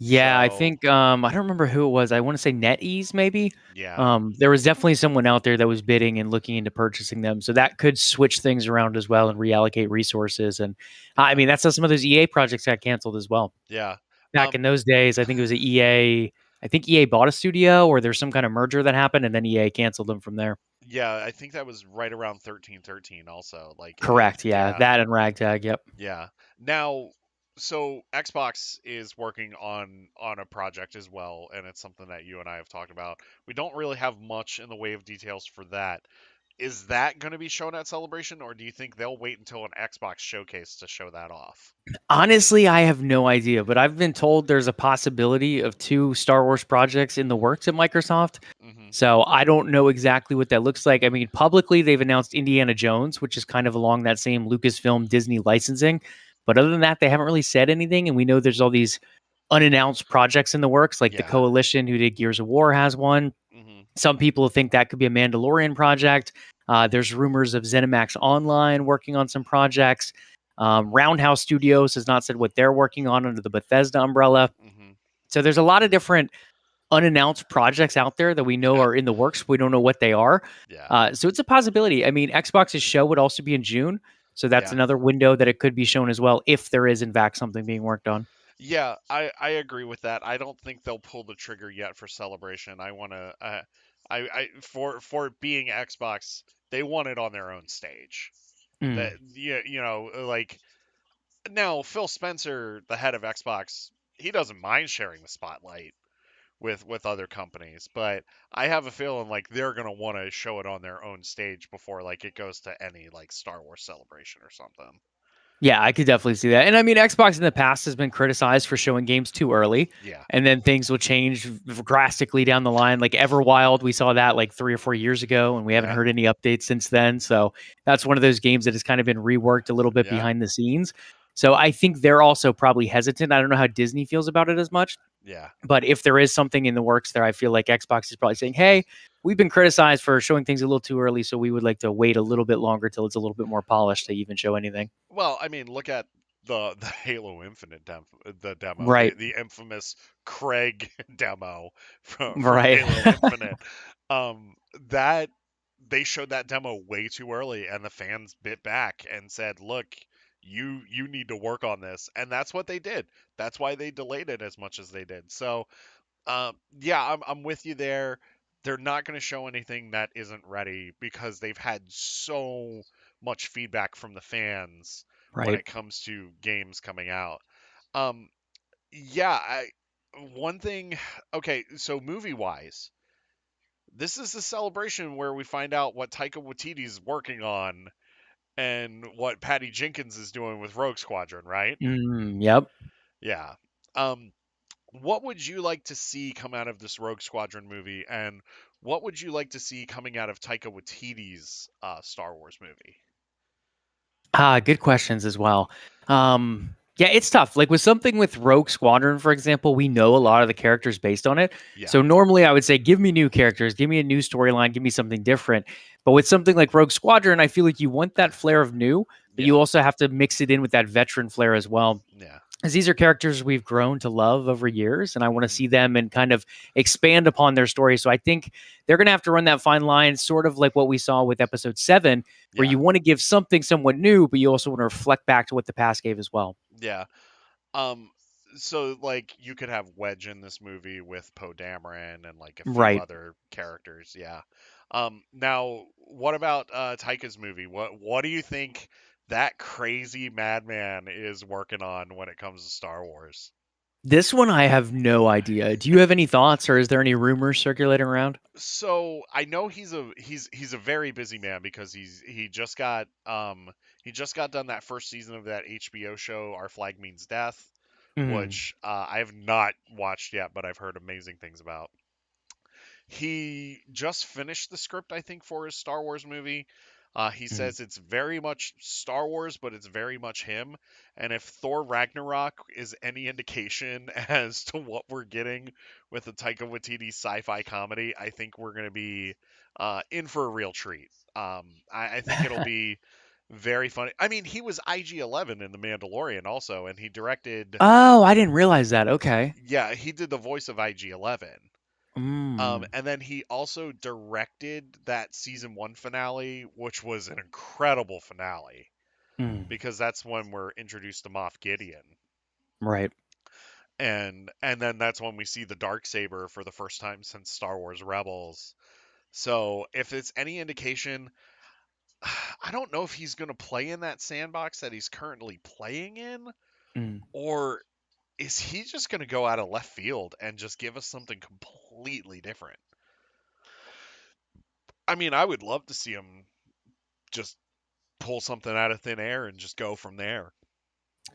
Yeah, I So think I don't remember who it was. I want to say NetEase maybe. yeah, There was definitely someone out there that was bidding and looking into purchasing them. So that could switch things around as well and reallocate resources. And I yeah, mean, that's how some of those EA projects got canceled as well. yeah. Back in those days, I think it was a EA. I think EA bought a studio or there's some kind of merger that happened and then EA canceled them from there. Yeah, I think that was right around 1313 also. Like Correct. Yeah, yeah. that and Ragtag. Yep. Yeah. Now, so Xbox is working on a project as well, and it's something that you and I have talked about. We don't really have much in the way of details for that. Is that going to be shown at Celebration, or do you think they'll wait until an Xbox showcase to show that off? Honestly, I have no idea, but I've been told there's a possibility of two Star Wars projects in the works at Microsoft. Hmm. So I don't know exactly what that looks like. I mean, publicly they've announced Indiana Jones, which is kind of along that same Lucasfilm Disney licensing. But other than that, they haven't really said anything. And we know there's all these unannounced projects in the works, like the Yeah. Coalition, who did Gears of War, has one. Hmm. Some people think that could be a Mandalorian project. There's rumors of ZeniMax Online working on some projects. Roundhouse Studios has not said what they're working on under the Bethesda umbrella. Hmm. So there's a lot of different unannounced projects out there that we know Yeah. are in the works. We don't know what they are. Yeah. So it's a possibility. I mean, Xbox's show would also be in June. So that's Yeah. another window that it could be shown as well if there is, in fact, something being worked on. Yeah, I agree with that. I don't think they'll pull the trigger yet for Celebration. I want to I for it being Xbox, they want it on their own stage. That Mm. like now Phil Spencer, the head of Xbox, he doesn't mind sharing the spotlight with other companies, but I have a feeling like they're going to want to show it on their own stage before like it goes to any like Star Wars Celebration or something. Yeah, I could definitely see that. And I mean, Xbox in the past has been criticized for showing games too early, Yeah. and then things will change drastically down the line. Like Everwild, we saw that like 3 or 4 years ago, and we haven't Yeah. heard any updates since then. So that's one of those games that has kind of been reworked a little bit Yeah. behind the scenes. So I think they're also probably hesitant. I don't know how Disney feels about it as much, Yeah. but if there is something in the works there, I feel like Xbox is probably saying, "Hey, we've been criticized for showing things a little too early, so we would like to wait a little bit longer till it's a little bit more polished to even show anything." Well, I mean, look at the Halo Infinite the demo, Right. the infamous Craig demo from Right. Halo Infinite. That they showed that demo way too early, and the fans bit back and said, "Look, you need to work on this," and that's what they did. That's why they delayed it as much as they did. So yeah, I'm with you there. They're not going to show anything that isn't ready because they've had so much feedback from the fans when Right. it comes to games coming out. Um, yeah, one thing. Okay, so movie wise, this is the celebration where we find out what Taika Waititi's working on and what Patty Jenkins is doing with Rogue Squadron, right? Yep. Yeah. Um, what would you like to see come out of this Rogue Squadron movie, and what would you like to see coming out of Taika Waititi's Star Wars movie? Good questions as well. Yeah, it's tough. Like with something with Rogue Squadron, for example, we know a lot of the characters based on it. Yeah, So normally I would say, give me new characters, give me a new storyline, give me something different. But with something like Rogue Squadron, I feel like you want that flair of new, but yeah, you also have to mix it in with that veteran flair as well. yeah. As these are characters we've grown to love over years, and I want to Hmm. see them and kind of expand upon their story. So I think they're going to have to run that fine line, sort of like what we saw with episode 7, where Yeah, you want to give something somewhat new, but you also want to reflect back to what the past gave as well. yeah. Um, so like you could have Wedge in this movie with Poe Dameron and like a few Right. other characters. Yeah. Now what about Taika's movie? What do you think that crazy madman is working on when it comes to Star Wars? This one, I have no idea. Do you have any thoughts, or is there any rumors circulating around? So I know he's a very busy man because he just got done that first season of that HBO show Our Flag Means Death, Mm, which I have not watched yet, but I've heard amazing things about. He just finished the script, I think, for his Star Wars movie. He mm. says it's very much Star Wars, but it's very much him. And if Thor Ragnarok is any indication as to what we're getting with the Taika Waititi sci-fi comedy, I think we're going to be in for a real treat. I think it'll be very funny. I mean, he was IG-11 in The Mandalorian also, and he directed. Oh, I didn't realize that. Okay. Yeah, he did the voice of IG-11. Mm, And then he also directed that season one finale, which was an incredible finale mm. because that's when we're introduced to Moff Gideon, Right. and then that's when we see the dark saber for the first time since Star Wars Rebels. So if it's any indication, I don't know if he's going to play in that sandbox that he's currently playing in, Mm. or is he just going to go out of left field and just give us something completely different? I mean, I would love to see him just pull something out of thin air and just go from there.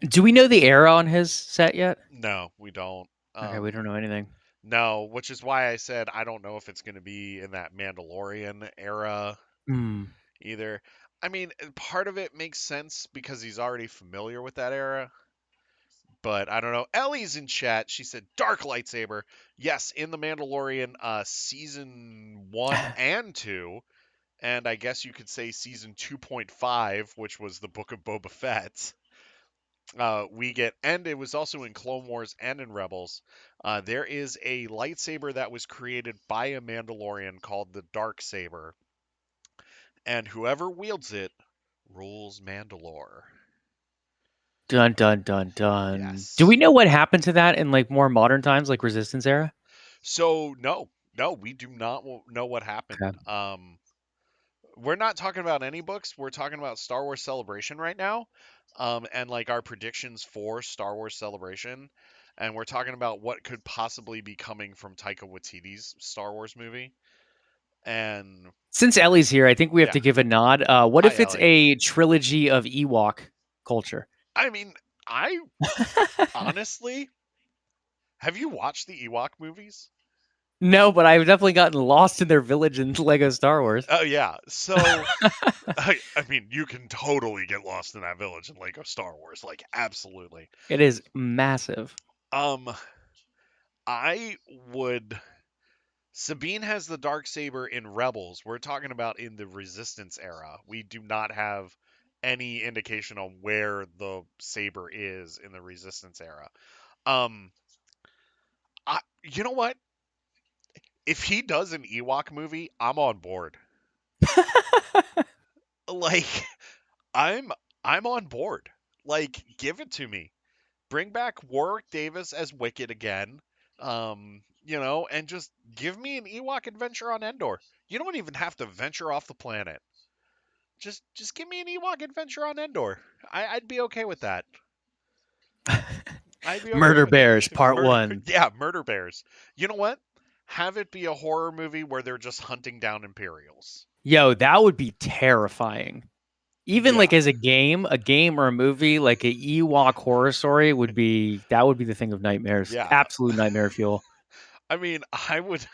Do we know the era on his set yet? No, we don't. Okay, we don't know anything. No, which is why I said I don't know if it's going to be in that Mandalorian era Mm. either. I mean, part of it makes sense because he's already familiar with that era, but I don't know. Ellie's in chat. She said dark lightsaber. Yes, in the Mandalorian season 1 and 2, and I guess you could say season 2.5, which was the Book of Boba Fett. We get, and it was also in Clone Wars and in Rebels. There is a lightsaber that was created by a Mandalorian called the Dark Saber, and whoever wields it rules Mandalore. Dun dun dun dun. Do we Yes. know what happened to that in like more modern times, like Resistance era? So no, we do not know what happened. Okay. We're not talking about any books. We're talking about Star Wars Celebration right now, and like our predictions for Star Wars Celebration, and we're talking about what could possibly be coming from Taika Waititi's Star Wars movie. And Since Ellie's here, I think we have yeah, to give a nod. What hi if it's Ellie. a trilogy of Ewok culture? I mean, I honestly, have you watched the Ewok movies? No, but I've definitely gotten lost in their village in Lego Star Wars. Oh yeah. So I mean, you can totally get lost in that village in Lego Star Wars, like absolutely. It is massive. Um, I would. Sabine has the dark saber in Rebels. We're talking about in the Resistance era. We do not have any indication on where the saber is in the Resistance era. Um, you know what? If he does an Ewok movie, I'm on board. Like, I'm I'm on board. Like, give it to me. Bring back Warwick Davis as Wicket again. And just give me an Ewok adventure on Endor. You don't even have to venture off the planet. Just give me an Ewok adventure on Endor. I'd be okay with that. I'd be okay Murder with Bears Part murder. 1. Yeah, murder bears. You know what? Have it be a horror movie where they're just hunting down Imperials. Yo, that would be terrifying. Even Yeah, like as a game or a movie, like a Ewok horror story would be the thing of nightmares. yeah. Absolute nightmare fuel. I mean, I would.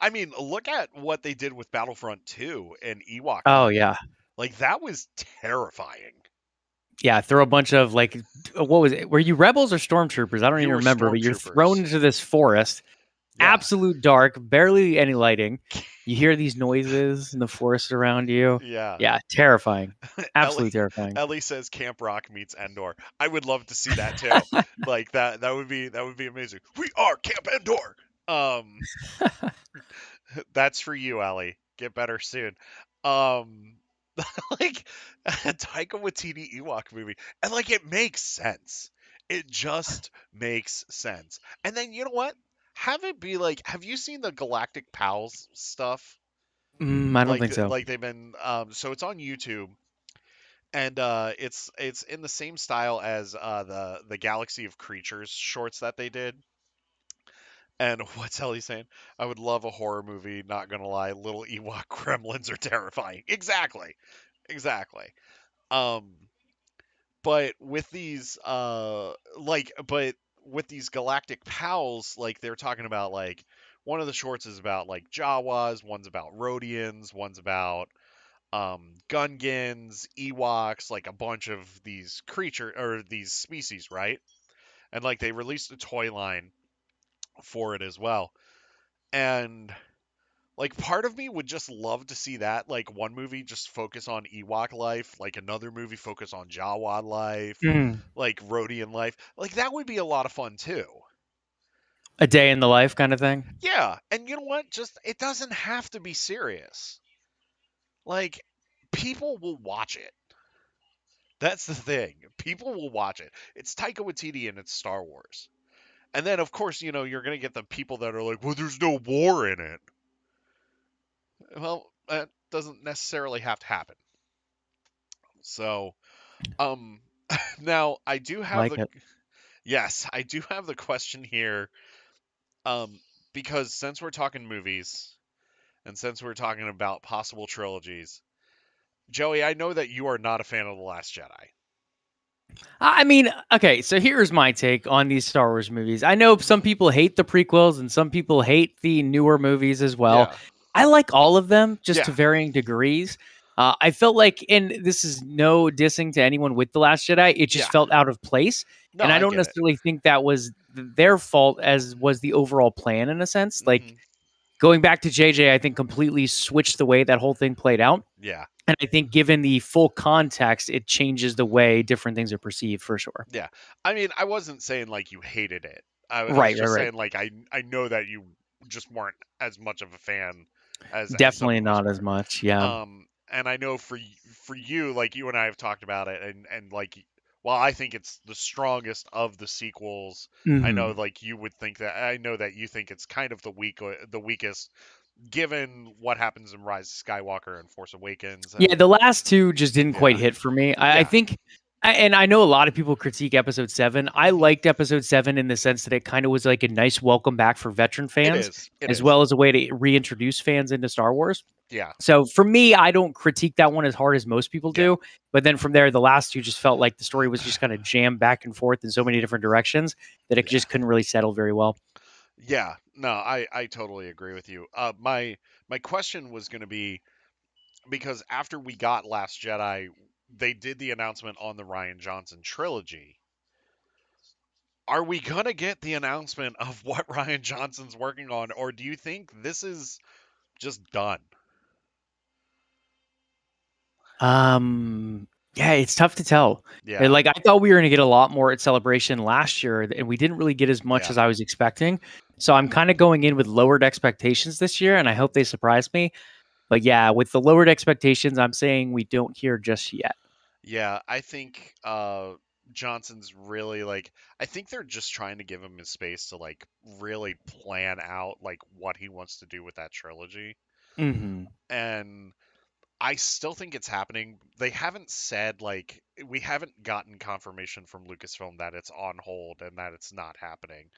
I mean, look at what they did with Battlefront 2 and Ewok Oh hunting. yeah. Like that was terrifying. Yeah, throw a bunch of like what was it? Were you rebels or stormtroopers? I don't You even were remember, but you're thrown stormtroopers. into this forest, Yeah. absolute dark, barely any lighting. You hear these noises in the forest around you. Yeah. Yeah, terrifying. Ellie Absolutely terrifying. Ellie says Camp Rock meets Endor. I would love to see that too. Like that would be amazing. We are Camp Endor. Um that's for you, Ellie. Get better soon. Um like Taika Waititi Ewok movie. And like it makes sense. It just makes sense. And then you know what? Have it be like, have you seen the Galactic Pals stuff? I don't Like think so. like they've been so it's on YouTube, and it's in the same style as the Galaxy of Creatures shorts that they did. And what's Ellie saying? I would love a horror movie, not gonna lie. Little Ewok gremlins are terrifying. Exactly. Exactly. Um but with these with these galactic pals, like they're talking about, like one of the shorts is about like Jawas, one's about Rhodians, one's about Gungans, Ewoks, like a bunch of these creature or these species, right? And like they released a toy line for it as well. And like part of me would just love to see that, like one movie just focus on Ewok life, like another movie focus on Jawa life, Mm. like Rhodian life. Like that would be a lot of fun too. A day in the life kind of thing. Yeah, and you know what? Just it doesn't have to be serious. Like people will watch it. That's the thing. People will watch it. It's Taika Waititi and it's Star Wars. And then of course, you're going to get the people that are like, "Well, there's no war in it." Well, that doesn't necessarily have to happen. So, um, now I do have Like the it. yes, I do have the question here. Um, because since we're talking movies and since we're talking about possible trilogies, Joey, I know that you are not a fan of the Last Jedi. I mean, okay, so here's my take on these Star Wars movies. I know some people hate the prequels and some people hate the newer movies as well. Yeah, I like all of them, just to yeah, varying degrees. I felt like, and this is no dissing to anyone with The Last Jedi, it just yeah. felt out of place. No, And I I don't get it. necessarily think that was their fault, as was the overall plan in a sense. Like, Hmm. going back to JJ, I think completely switched the way that whole thing played out. Yeah, And I think given the full context, it changes the way different things are perceived for sure. yeah. I mean, I wasn't saying like you hated it. I was Right, right, just right. saying like I know that you just weren't as much of a fan as some Definitely of us not as were. much. Yeah. And I know for you, like you and I have talked about it, and like while I think it's the strongest of the sequels, I know Hmm. like you would think that I know that you think it's kind of the weakest, given what happens in Rise of Skywalker and Force Awakens, Yeah, and the last two just didn't quite yeah, hit for me. I yeah, think, and I know a lot of people critique Episode 7. I hmm, liked Episode 7 in the sense that it kind of was like a nice welcome back for veteran fans, it as is, well as a way to reintroduce fans into Star Wars. yeah, So for me, I don't critique that one as hard as most people yeah. do. But then from there, the last two just felt like the story was just kind of jammed back and forth in so many different directions that it Yeah. just couldn't really settle very well. Yeah, no, I totally agree with you. My question was going to be because after we got Last Jedi, they did the announcement on the Ryan Johnson trilogy. Are we going to get the announcement of what Ryan Johnson's working on, or do you think this is just done? Yeah, it's tough to tell. Yeah, Like I thought we were gonna get a lot more at Celebration last year, and we didn't really get as much yeah, as I was expecting. So I'm kind of going in with lowered expectations this year, and I hope they surprise me. But yeah, with the lowered expectations, I'm saying we don't hear just yet. yeah. I think Johnson's really like. I think they're just trying to give him his space to like really plan out like what he wants to do with that trilogy. Hmm. And I still think it's happening. They haven't said like we haven't gotten confirmation from Lucasfilm that it's on hold and that it's not happening.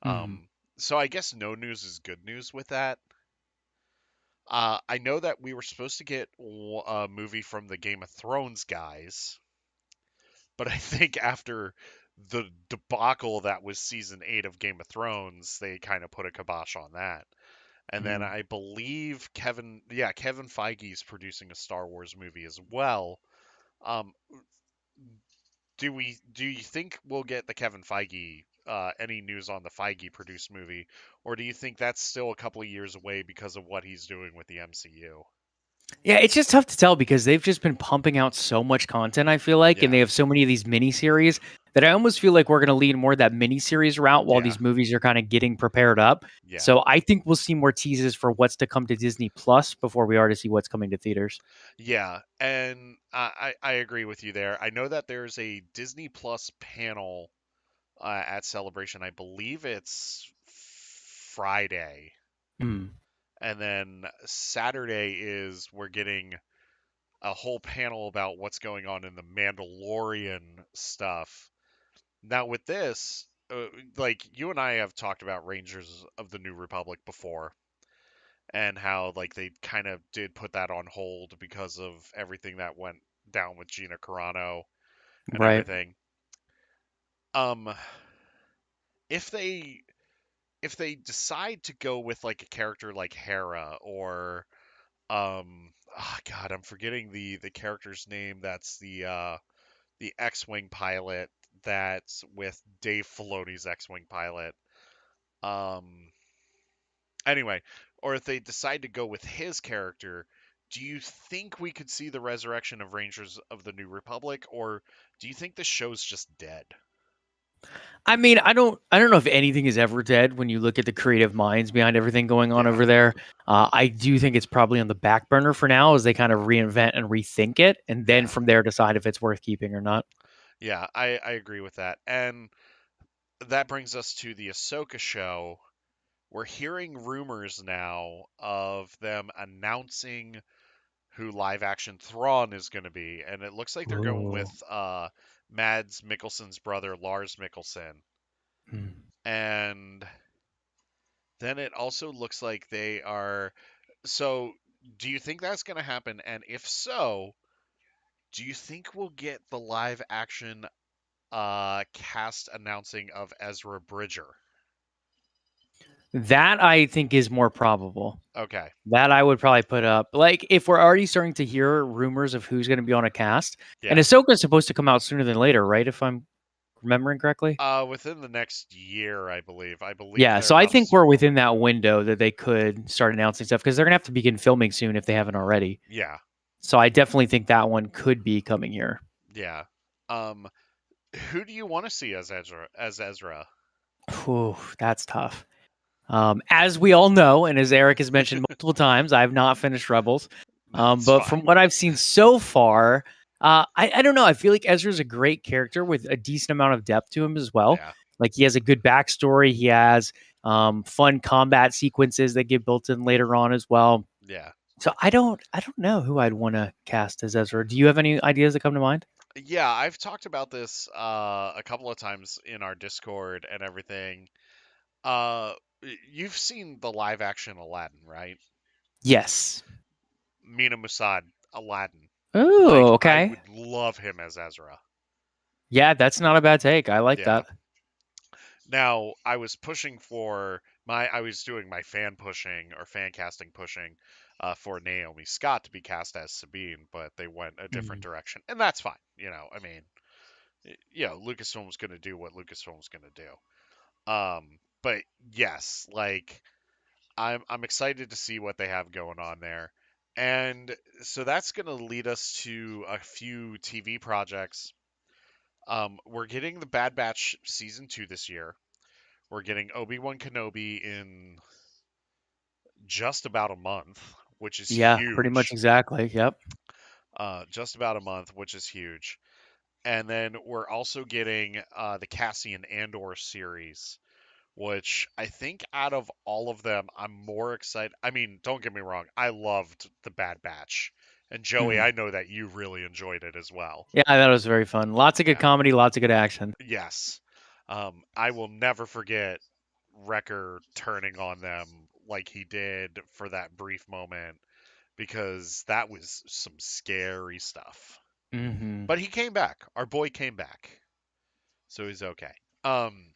Hmm. So I guess no news is good news with that. I know that we were supposed to get a movie from the Game of Thrones guys, but I think after the debacle that was season 8 of Game of Thrones, they kind of put a kibosh on that. And then Hmm. I believe Kevin Feige's producing a Star Wars movie as well. Um, do you think we'll get the Kevin Feige any news on the Feige produced movie, or do you think that's still a couple of years away because of what he's doing with the MCU? Yeah, it's just tough to tell because they've just been pumping out so much content, I feel like, and Yeah, they have so many of these mini series that I almost feel like we're going to lean more that mini series route while yeah, these movies are kind of getting prepared up. yeah, So I think we'll see more teases for what's to come to Disney Plus before we are to see what's coming to theaters. yeah. And I agree with you there. I know that there's a Disney Plus panel at Celebration. I believe it's Friday, Mm, and then Saturday is we're getting a whole panel about what's going on in the Mandalorian stuff. Now, with this, like you and I have talked about Rangers of the New Republic before, and how like they kind of did put that on hold because of everything that went down with Gina Carano and right. everything. Um, if they decide to go with like a character like Hera or oh God, I'm forgetting the character's name. That's the X-wing pilot that's with Dave Filoni's X-wing pilot. Um, anyway, or if they decide to go with his character, do you think we could see the resurrection of Rangers of the New Republic, or do you think the show's just dead? I mean, I don't know if anything is ever dead when you look at the creative minds behind everything going on Yeah, over there. I do think it's probably on the back burner for now as they kind of reinvent and rethink it, and then yeah, from there decide if it's worth keeping or not. yeah. I agree with that, and that brings us to the Ahsoka show, we're hearing rumors now of them announcing who live action Thrawn is going to be, and it looks like they're going Ooh. with Mads Mikkelsen's brother Lars Mikkelsen. Hmm. And then it also looks like they are. So, do you think that's going to happen? And if so, do you think we'll get the live action cast announcing of Ezra Bridger? That I think is more probable. Okay. That I would probably put up. Like, if we're already starting to hear rumors of who's going to be on a cast, and Yeah. Ahsoka's supposed to come out sooner than later, right? If I'm remembering correctly. Within the next year, I believe. I believe Yeah, they're so I about to. think we're within that window that they could start announcing stuff because they're gonna have to begin filming soon if they haven't already. Yeah. So I definitely think that one could be coming here. Yeah. Um, who do you want to see as Ezra? As Ezra? Whew, that's tough. As we all know, and as Eric has mentioned multiple times, I have not finished Rebels. That's But from fine. what I've seen so far, I don't know. I feel like Ezra's a great character with a decent amount of depth to him as well. Yeah. Like he has a good backstory. He has fun combat sequences that get built in later on as well. Yeah. So I don't know who I'd want to cast as Ezra. Do you have any ideas that come to mind? Yeah, I've talked about this a couple of times in our Discord and everything. You've seen the live action Aladdin, right? Yes. Mina Musad, Aladdin. Oh, Like, I okay. would love him as Ezra. Yeah, that's not a bad take. I like Yeah. that. Now, I was pushing for I was doing my fan pushing or fan casting pushing for Naomi Scott to be cast as Sabine, but they went a different Mm. direction, and that's fine. I mean, Lucasfilm's going to do what Lucasfilm's going to do. But yes, like I'm excited to see what they have going on there. And so that's going to lead us to a few TV projects. We're getting the Bad Batch season 2 this year. We're getting Obi-Wan Kenobi in just about a month, which is Yeah, pretty much huge. exactly. Yep. Just about a month, which is huge. And then we're also getting the Cassian Andor series, which I think out of all of them, I'm more excited. I mean, don't get me wrong, I loved the Bad Batch. And Joey, Mhm. I know that you really enjoyed it as well. Yeah, that was very fun. Lots of good Yeah. comedy, lots of good action. Yes. I will never forget Wrecker turning on them like he did for that brief moment because that was some scary stuff. Hmm. But he came back. Our boy came back. So he's okay. Um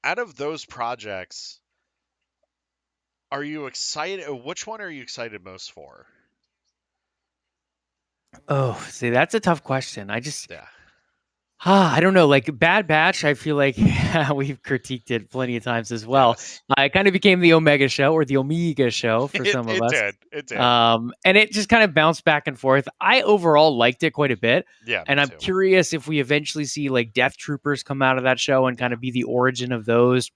Out of those projects, are you excited? Which one are you excited most for? Oh, see, that's a tough question. Yeah. I don't know. Like Bad Batch, I feel like we've critiqued it plenty of times as well. Yes. It kind of became the Omega show or the Omega show for It some of it us. did. It did. And it just kind of bounced back and forth. I overall liked it quite a bit. Yeah, me And I'm too. curious if we eventually see like Death Troopers come out of that show and kind Yeah. of be the origin of those.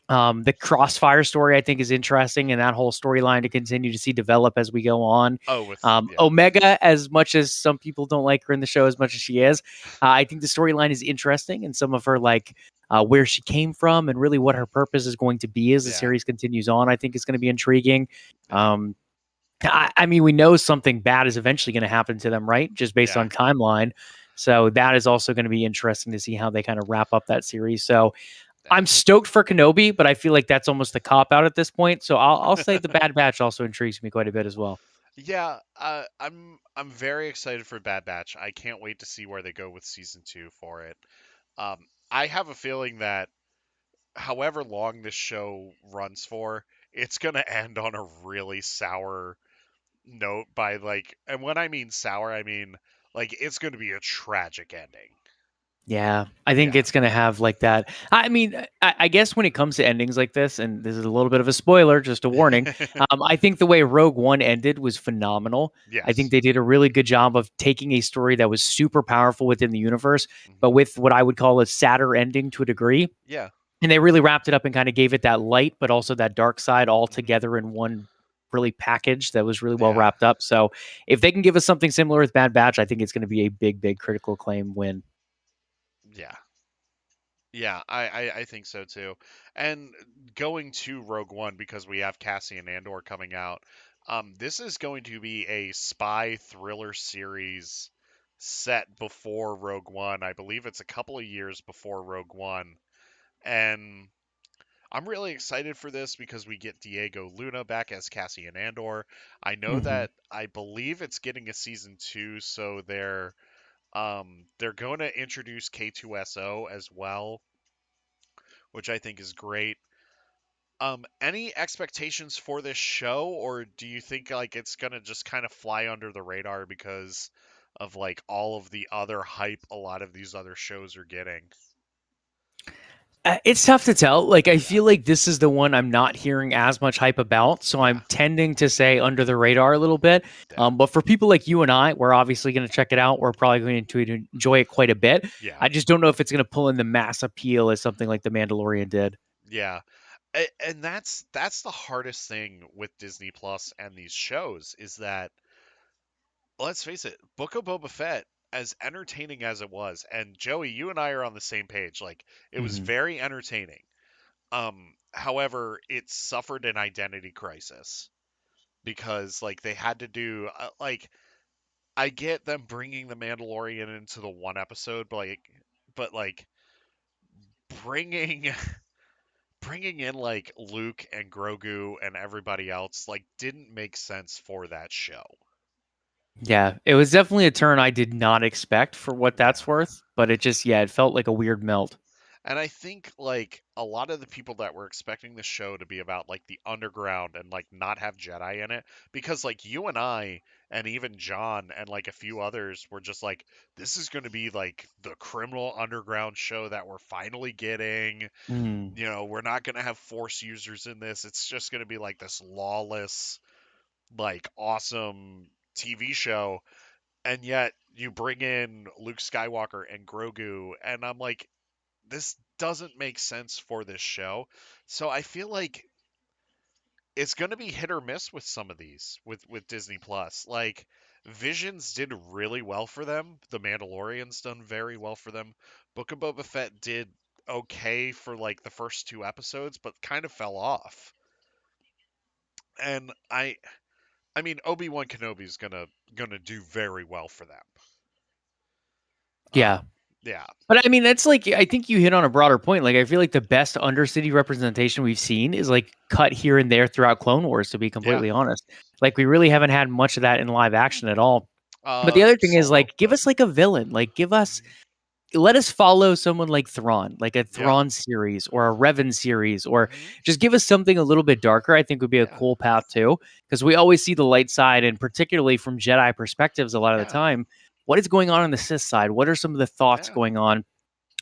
The Crossfire story I think is interesting, and that whole storyline to continue to see develop as we go on. Oh, with yeah. Omega, as much as some people don't like her in the show as much as she is, I think the storyline is interesting, and some of her like where she came from and really what her purpose is going to be as the Yeah. series continues on. I think is going to be intriguing. Yeah. I mean, we know something bad is eventually going to happen to them, right? Just based Yeah. on timeline. So that is also going to be interesting to see how they kind of wrap up that series. So I'm stoked for Kenobi, but I feel like that's almost a cop out at this point. So I'll say the Yeah. Bad Batch also intrigues me quite a bit as well. Yeah, I'm very excited for Bad Batch. I can't wait to see where they go with season 2 for it. I have a feeling that however long this show runs for, it's gonna end on a really sour note by like, and when I mean sour, I mean like it's gonna be a tragic ending. Yeah, I think Yeah. it's gonna have like that. I mean, I guess when it comes to endings like this, and this is a little bit of a spoiler, just a warning. I think the way Rogue One ended was phenomenal. I think Yes. they did a really good job of taking a story that was super powerful within the universe, Hmm. but with what I would call a sadder ending to a degree. Yeah. And they really wrapped it up and kind of gave it that light, but also that dark side all Hmm. together in one really package that was really well Yeah. wrapped up. So if they can give us something similar with Bad Batch, I think it's going to be a big, big critical acclaim win. Yeah. Yeah, I think so too. And going to Rogue One because we have Cassian Andor coming out. This is going to be a spy thriller series set before Rogue One. I believe it's a couple of years before Rogue One. And I'm really excited for this because we get Diego Luna back as Cassian Andor. I know Hmm. that I believe it's getting a season 2, so they're going to introduce K2SO as well, which I think is great. Any expectations for this show, or do you think like it's gonna just kind of fly under the radar because of like all of the other hype a lot of these other shows are getting? It's tough to tell. Like, I Yeah, feel like this is the one I'm not hearing as much hype about, so yeah, I'm tending to say under the radar a little bit. yeah, But for people like you and I, we're obviously going to check it out. We're probably going to enjoy it quite a bit. yeah, I just don't know if it's going to pull in the mass appeal as something like The Mandalorian did. yeah. And that's the hardest thing with Disney Plus and these shows is that, let's face it, Book of Boba Fett, as entertaining as it was, and Joey, you and I are on the same page. Like, it was Hmm. very entertaining. However, it suffered an identity crisis because like they had to do like I get them bringing the Mandalorian into the one episode, but like bringing bringing in like Luke and Grogu and everybody else like didn't make sense for that show. Yeah, it was definitely a turn I did not expect for what Yeah. that's worth, but it just, yeah, it felt like a weird melt. And I think like a lot of the people that were expecting the show to be about like the underground and like not have Jedi in it, because like you and I and even John and like a few others were just like, this is going to be like the criminal underground show that we're finally getting. Mm. You know, we're not going to have Force users in this. It's just going to be like this lawless, like awesome TV show. And yet you bring in Luke Skywalker and Grogu, and I'm like, this doesn't make sense for this show. So I feel like it's going to be hit or miss with some of these with Disney Plus. Like Visions did really well for them. The Mandalorian's done very well for them. Book of Boba Fett did okay for like the first two episodes, but kind of fell off. And I mean Obi-Wan Kenobi's gonna do very well for them. Yeah. Yeah. But I mean, that's like, I think you hit on a broader point. Like, I feel like the best undercity representation we've seen is like cut here and there throughout Clone Wars, to be Yeah. completely honest. Like, we really haven't had much of that in live action at all. But the other thing is, Solo, like, give but us like a villain. Like, mhm. let us follow someone like Thrawn, like a Yeah. Thrawn series or a Revan series, or Hmm. just give us something a little bit darker. I think would be a Yeah. cool path too, because we always see the light side, and particularly from Jedi perspectives, a lot of the Yeah. time, what is going on the Sith side? What are some of the thoughts Yeah. going on?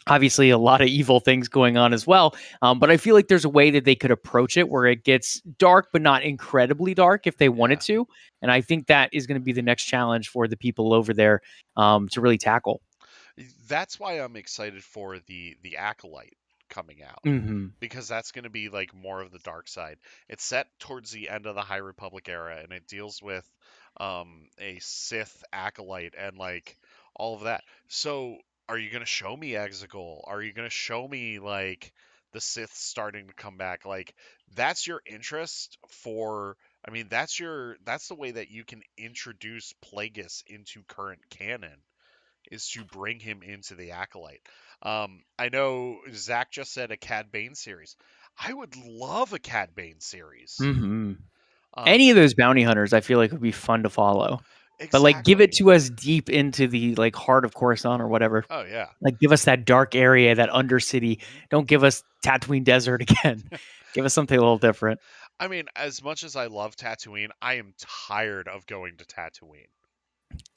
Obviously, a lot of evil things going on as well. But I feel like there's a way that they could approach it where it gets dark, but not incredibly dark if they wanted Yeah. to. And I think that is going to be the next challenge for the people over there to really tackle. That's why I'm excited for the Acolyte coming out Hmm. because that's going to be like more of the dark side. It's set towards the end of the High Republic era and it deals with a Sith acolyte and like all of that. So, are you going to show me Exegol? Are you going to show me like the Sith starting to come back? Like that's your interest for I mean, that's the way that you can introduce Plagueis into current canon is to bring him into the Acolyte. I know Zach just said a Cad Bane series. I would love a Cad Bane series. Hmm. Any Um, of those bounty hunters, I feel like would be fun to follow. But like, give it exactly. to us deep into the like heart of Coruscant or whatever. Oh yeah. Like, give us that dark area, that undercity. Mhm. Don't give us Tatooine Desert again. Give us something a little different. I mean, as much as I love Tatooine, I am tired of going to Tatooine.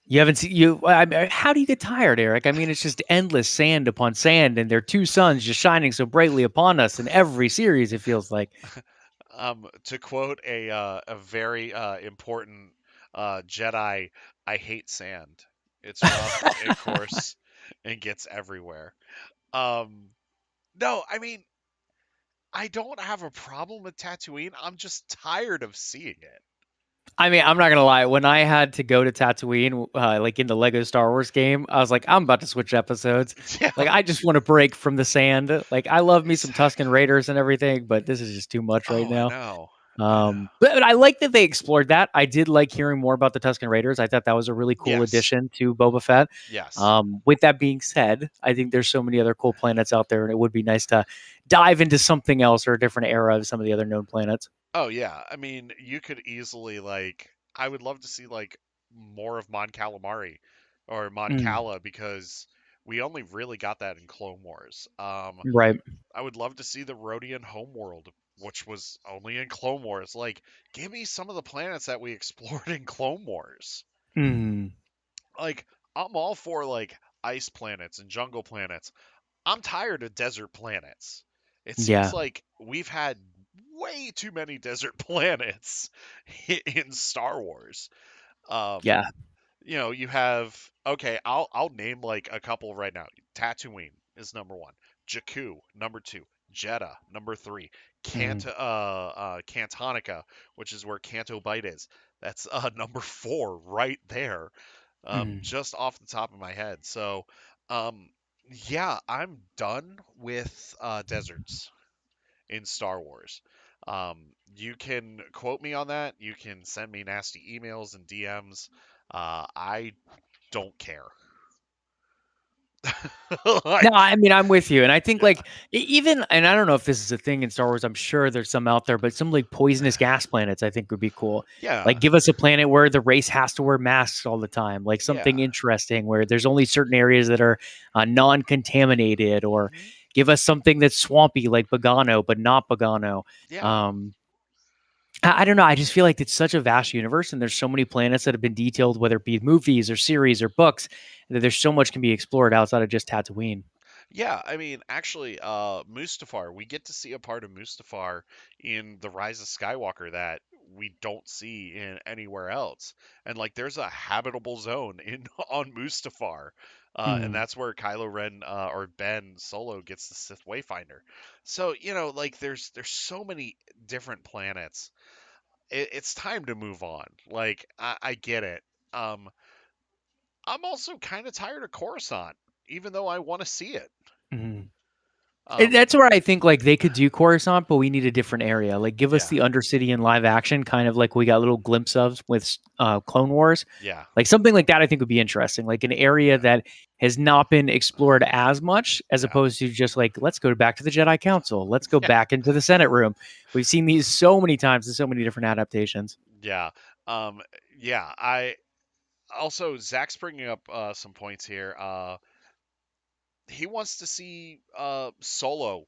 You haven't seen you. How do you get tired, Eric? I mean, it's just endless sand upon sand, and there are two suns just shining so brightly upon us in every series. It feels like. To quote a very important Jedi, I hate sand. It's rough, it coarse, and gets everywhere. Um, no, I mean, I don't have a problem with Tatooine. I'm just tired of seeing it. I mean, I'm not gonna lie. When I had to go to Tatooine, like in the Lego Star Wars game, I was like, I'm about to switch episodes. Like, Yeah, I just want to break from the sand. Like, I love me some Tusken exactly. Raiders and everything, but this is just too much right Oh, I now. know. I know. But I like that they explored that. I did like hearing more about the Tusken Raiders. I thought that was a really cool Yes. addition to Boba Fett. Yes. With that being said, I think there's so many other cool planets out there, and it would be nice to dive into something else or a different era of some of the other known planets. Oh yeah. I mean, you could easily like I would love to see like more of Mon Calamari or Mon Mm, Cala because we only really got that in Clone Wars. right. I would love to see the Rhodian homeworld, which was only in Clone Wars. Like, give me some of the planets that we explored in Clone Wars. Mm, Like, I'm all for like ice planets and jungle planets. I'm tired of desert planets. It seems yeah. like we've had way too many desert planets in Star Wars. Um, Yeah. you have okay. I'll name like a couple right now. Tatooine is number one. Jakku number two. Jeddah number three. Mm, Cantonica, which is where Canto Bight is. That's number four right there, mm. just off the top of my head. So, um, yeah, I'm done with deserts in Star Wars. You can quote me on that. You can send me nasty emails and DMs. I don't care. No, Like, I mean, I'm with you, and I think, yeah, like, even and I don't know if this is a thing in Star Wars, I'm sure there's some out there, but some, like, poisonous gas planets I think would be cool. yeah, Like, give us a planet where the race has to wear masks all the time, like, something yeah, interesting where there's only certain areas that are, non-contaminated, or hmm give us something that's swampy like Bogano, but not Bogano. yeah. Um, I don't know, I just feel like it's such a vast universe, and there's so many planets that have been detailed, whether it be movies or series or books, that there's so much can be explored outside of just Tatooine. Yeah, I mean, actually, Mustafar, we get to see a part of Mustafar in The Rise of Skywalker that we don't see in anywhere else. And like, there's a habitable zone in on Mustafar, and Mm, that's where Kylo Ren or Ben Solo gets the Sith Wayfinder. So like, there's so many different planets. It's time to move on. Like, I get it. Um, I'm also kind of tired of Coruscant, even though I want to see it. mhm. And Um, that's where I think, like, they could do Coruscant, but we need a different area. Like, give us yeah. the Undercity in live action, kind of like we got little glimpse of with Clone Wars. Yeah, Like something like that, I think would be interesting. Like an area yeah, that has not been explored as much, as yeah, opposed to just like, let's go back to the Jedi Council, let's go yeah, back into the Senate room. We've seen these so many times in so many different adaptations. yeah. Um, yeah. I also Zach's bringing up some points here. He wants to see Solo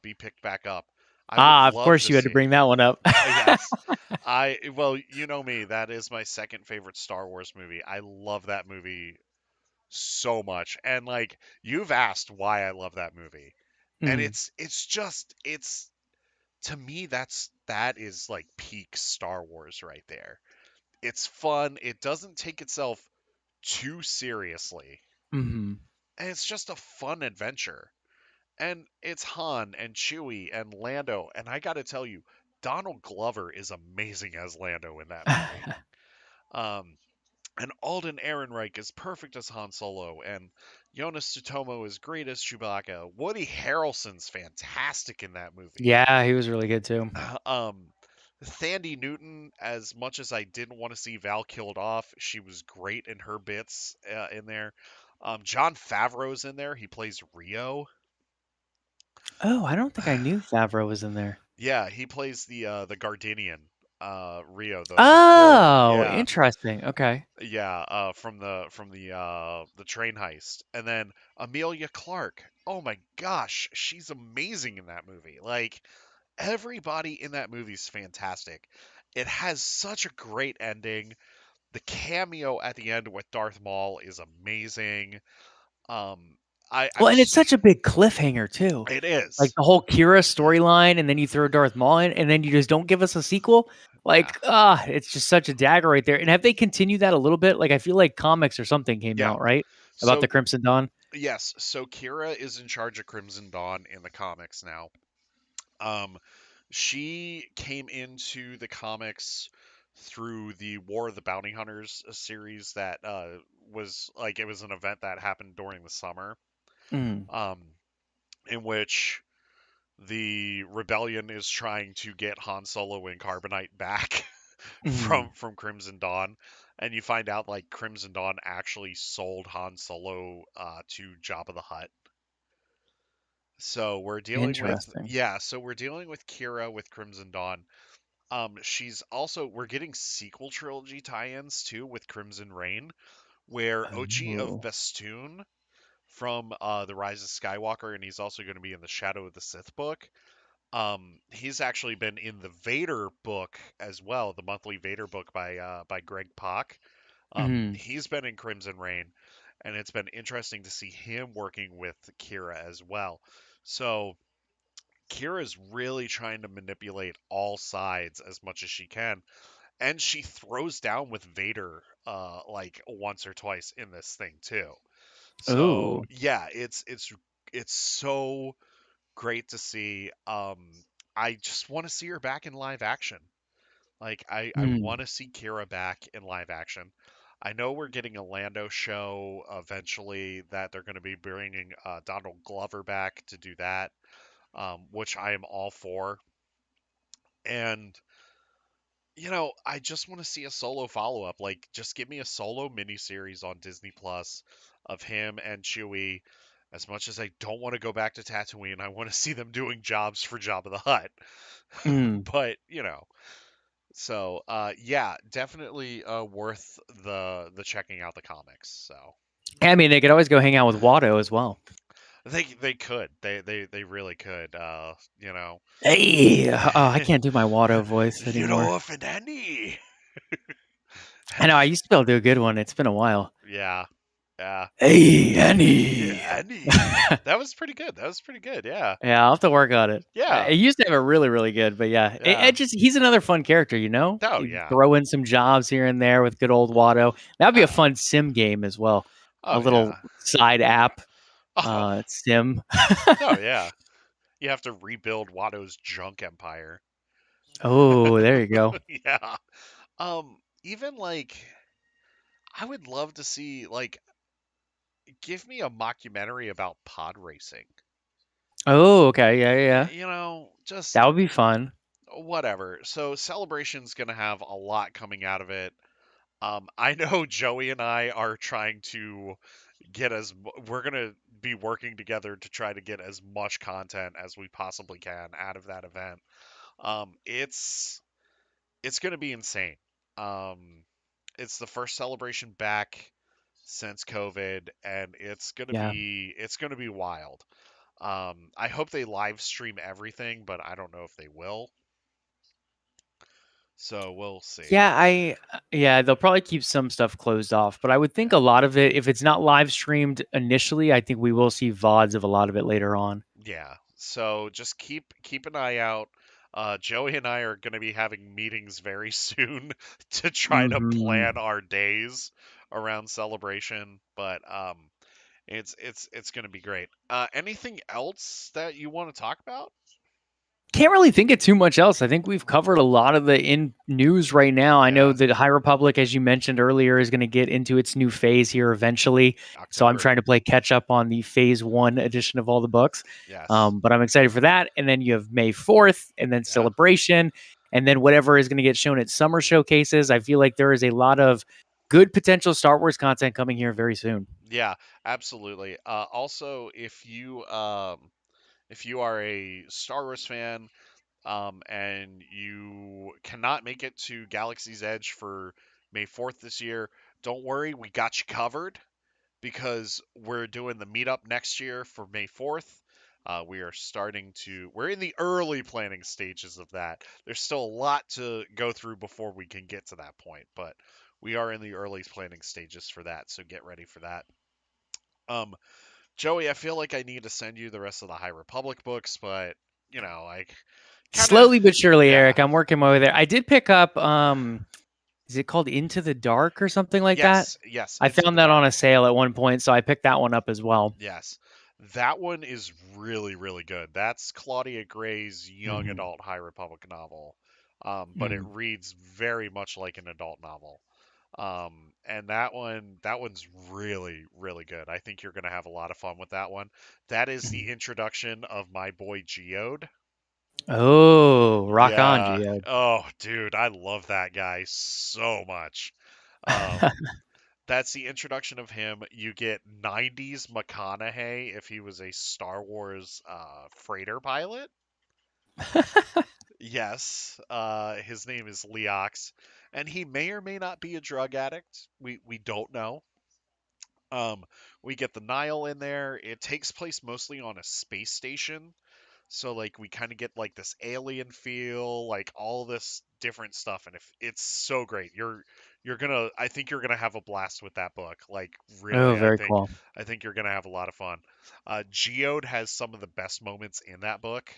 be picked back up. I would Ah, of love course to you had to see. bring that one up. Yes, well, you know me. That is my second favorite Star Wars movie. I love that movie so much, and like you've asked why I love that movie, and Mm, it's just it's to me that is like peak Star Wars right there. It's fun. It doesn't take itself too seriously. mhm. And it's just a fun adventure. And it's Han and Chewie and Lando. And I got to tell you, Donald Glover is amazing as Lando in that movie. Um, and Alden Ehrenreich is perfect as Han Solo. And Jonas Sutomo is great as Chewbacca. Woody Harrelson's fantastic in that movie. Yeah, he was really good too. um, Thandie Newton, as much as I didn't want to see Val killed off, she was great in her bits in there. John Favreau's in there. He plays Rio. Oh, I don't think I knew Favreau was in there. Yeah, he plays the Gardenian, Rio, the poor. Oh, Yeah, interesting. Okay. yeah, from the train heist, and then Amelia Clark. Oh my gosh, she's amazing in that movie. Like, everybody in that movie's fantastic. It has such a great ending. The cameo at the end with Darth Maul is amazing. Um, I'm Well, and it's such a big cliffhanger too. it Like is. the whole Kira storyline, and then you throw Darth Maul in, and then you just don't give us a sequel. Yeah, Like, it's just such a dagger right there. And have they continued that a little bit? Like, I feel like comics or something came yeah. out, right? About So the Crimson Dawn. yes, so Kira is in charge of Crimson Dawn in the comics now. Um, she came into the comics through the War of the Bounty Hunters series that was like it was an event that happened during the summer, Mm. um, in which the rebellion is trying to get Han Solo and Carbonite back Mm. from Crimson Dawn, and you find out like Crimson Dawn actually sold Han Solo to Jabba the Hutt. So we're dealing with Interesting. yeah, so we're dealing with Kira with Crimson Dawn. She's also we're getting sequel trilogy tie-ins too with Crimson Reign, where Ochi of Oh. Bestoon from The Rise of Skywalker, and he's also going to be in the Shadow of the Sith book. He's actually been in the Vader book as well, the monthly Vader book by Greg Pak. Mm. He's been in Crimson Reign, and it's been interesting to see him working with Kira as well. So Kira's really trying to manipulate all sides as much as she can, and she throws down with Vader like once or twice in this thing too. So Oh. yeah, it's so great to see. I just want to see her back in live action. Like I Mm. want to see Kira back in live action. I know we're getting a Lando show eventually that they're going to be bringing Donald Glover back to do that, which I am all for. And I just want to see a solo follow up. Like, just give me a solo miniseries on Disney Plus of him and Chewie. As much as I don't want to go back to Tatooine, I want to see them doing jobs for Jabba the Hutt. Mm. But so yeah, definitely worth the checking out the comics. So I mean, they could always go hang out with Watto as well. they could they really could. Hey, oh, I can't do my Watto voice You anymore. know, Fanny. I know I used to be able to do a good one. It's been a while. Yeah, yeah. Hey, Yeah, Annie. Annie. That was pretty good. That was pretty good. Yeah. Yeah, I'll have to work on it. Yeah. It used to have a really, really good, but yeah, Yeah. it just he's another fun character, you know. Oh, You yeah. throw in some jobs here and there with good old Watto. That'd be a Oh. fun sim game as well. A Oh, little yeah. side app Oh. sim. Oh, yeah. You have to rebuild Watto's junk empire. Oh, there you go. Yeah. Even like I would love to see like give me a mockumentary about pod racing. Oh, okay, yeah, yeah, yeah. Just That would be fun. whatever. So Celebration's gonna have a lot coming out of it. I know Joey and I are trying to we're gonna be working together to try to get as much content as we possibly can out of that event. It's gonna be insane. Um, it's the first celebration back since COVID, and Yeah. it's gonna be wild. I hope they live stream everything, but I don't know if they will. So we'll see. Yeah, they'll probably keep some stuff closed off, but I would think a lot of it, if it's not live streamed initially, I think we will see VODs of a lot of it later on. Yeah. So just keep an eye out. Joey and I are going to be having meetings very soon to try to plan Mhm. our days around celebration, but it's going to be great. Anything else that you want to talk about? Can't really think of too much else. I think we've covered a lot of the in news right now. I know Yeah, that High Republic, as you mentioned earlier, is going to get into its new phase here eventually. So I'm October. trying to play catch up on the phase one edition of all the books. Yes. But I'm excited for that. And then you have May 4th, and then Yeah. Celebration, and then whatever is going to get shown at summer showcases. I feel like there is a lot of good potential Star Wars content coming here very soon. Yeah, absolutely. Also, if you are a Star Wars fan, and you cannot make it to Galaxy's Edge for May 4th this year, don't worry, we got you covered because we're doing the meetup next year for May 4th. We're in the early planning stages of that. There's still a lot to go through before we can get to that point, but we are in the early planning stages for that, so get ready for that. Um, Joey, I feel like I need to send you the rest of the High Republic books, but like kind of, Slowly but surely, yeah. Eric, I'm working my way there. I did pick up is it called Into the Dark or something like that? Yes, yes, I Into found the that on Dark. a sale at one point, so I picked that one up as well. Yes. That one is really, really good. That's Claudia Gray's young Mhm. adult High Republic novel. but it Mm. reads very much like an adult novel. And that one's really, really good. I think you're gonna have a lot of fun with that one. That is the Mm. introduction of my boy Geode. Oh, rock on, Yeah. Geo. Oh, dude, I love that guy so much. Um, that's the introduction of him. You get 90s McConaughey if he was a Star Wars freighter pilot. Yes, his name is Leox, and he may or may not be a drug addict. We don't know. Um, we get the Nile in there. It takes place mostly on a space station, so like we kind of get like this alien feel, like all this different stuff, and if it's so great, you're gonna, I think you're gonna have a blast with that book. Like Oh, really, very cool. I think you're gonna have a lot of fun. Geode has some of the best moments in that book.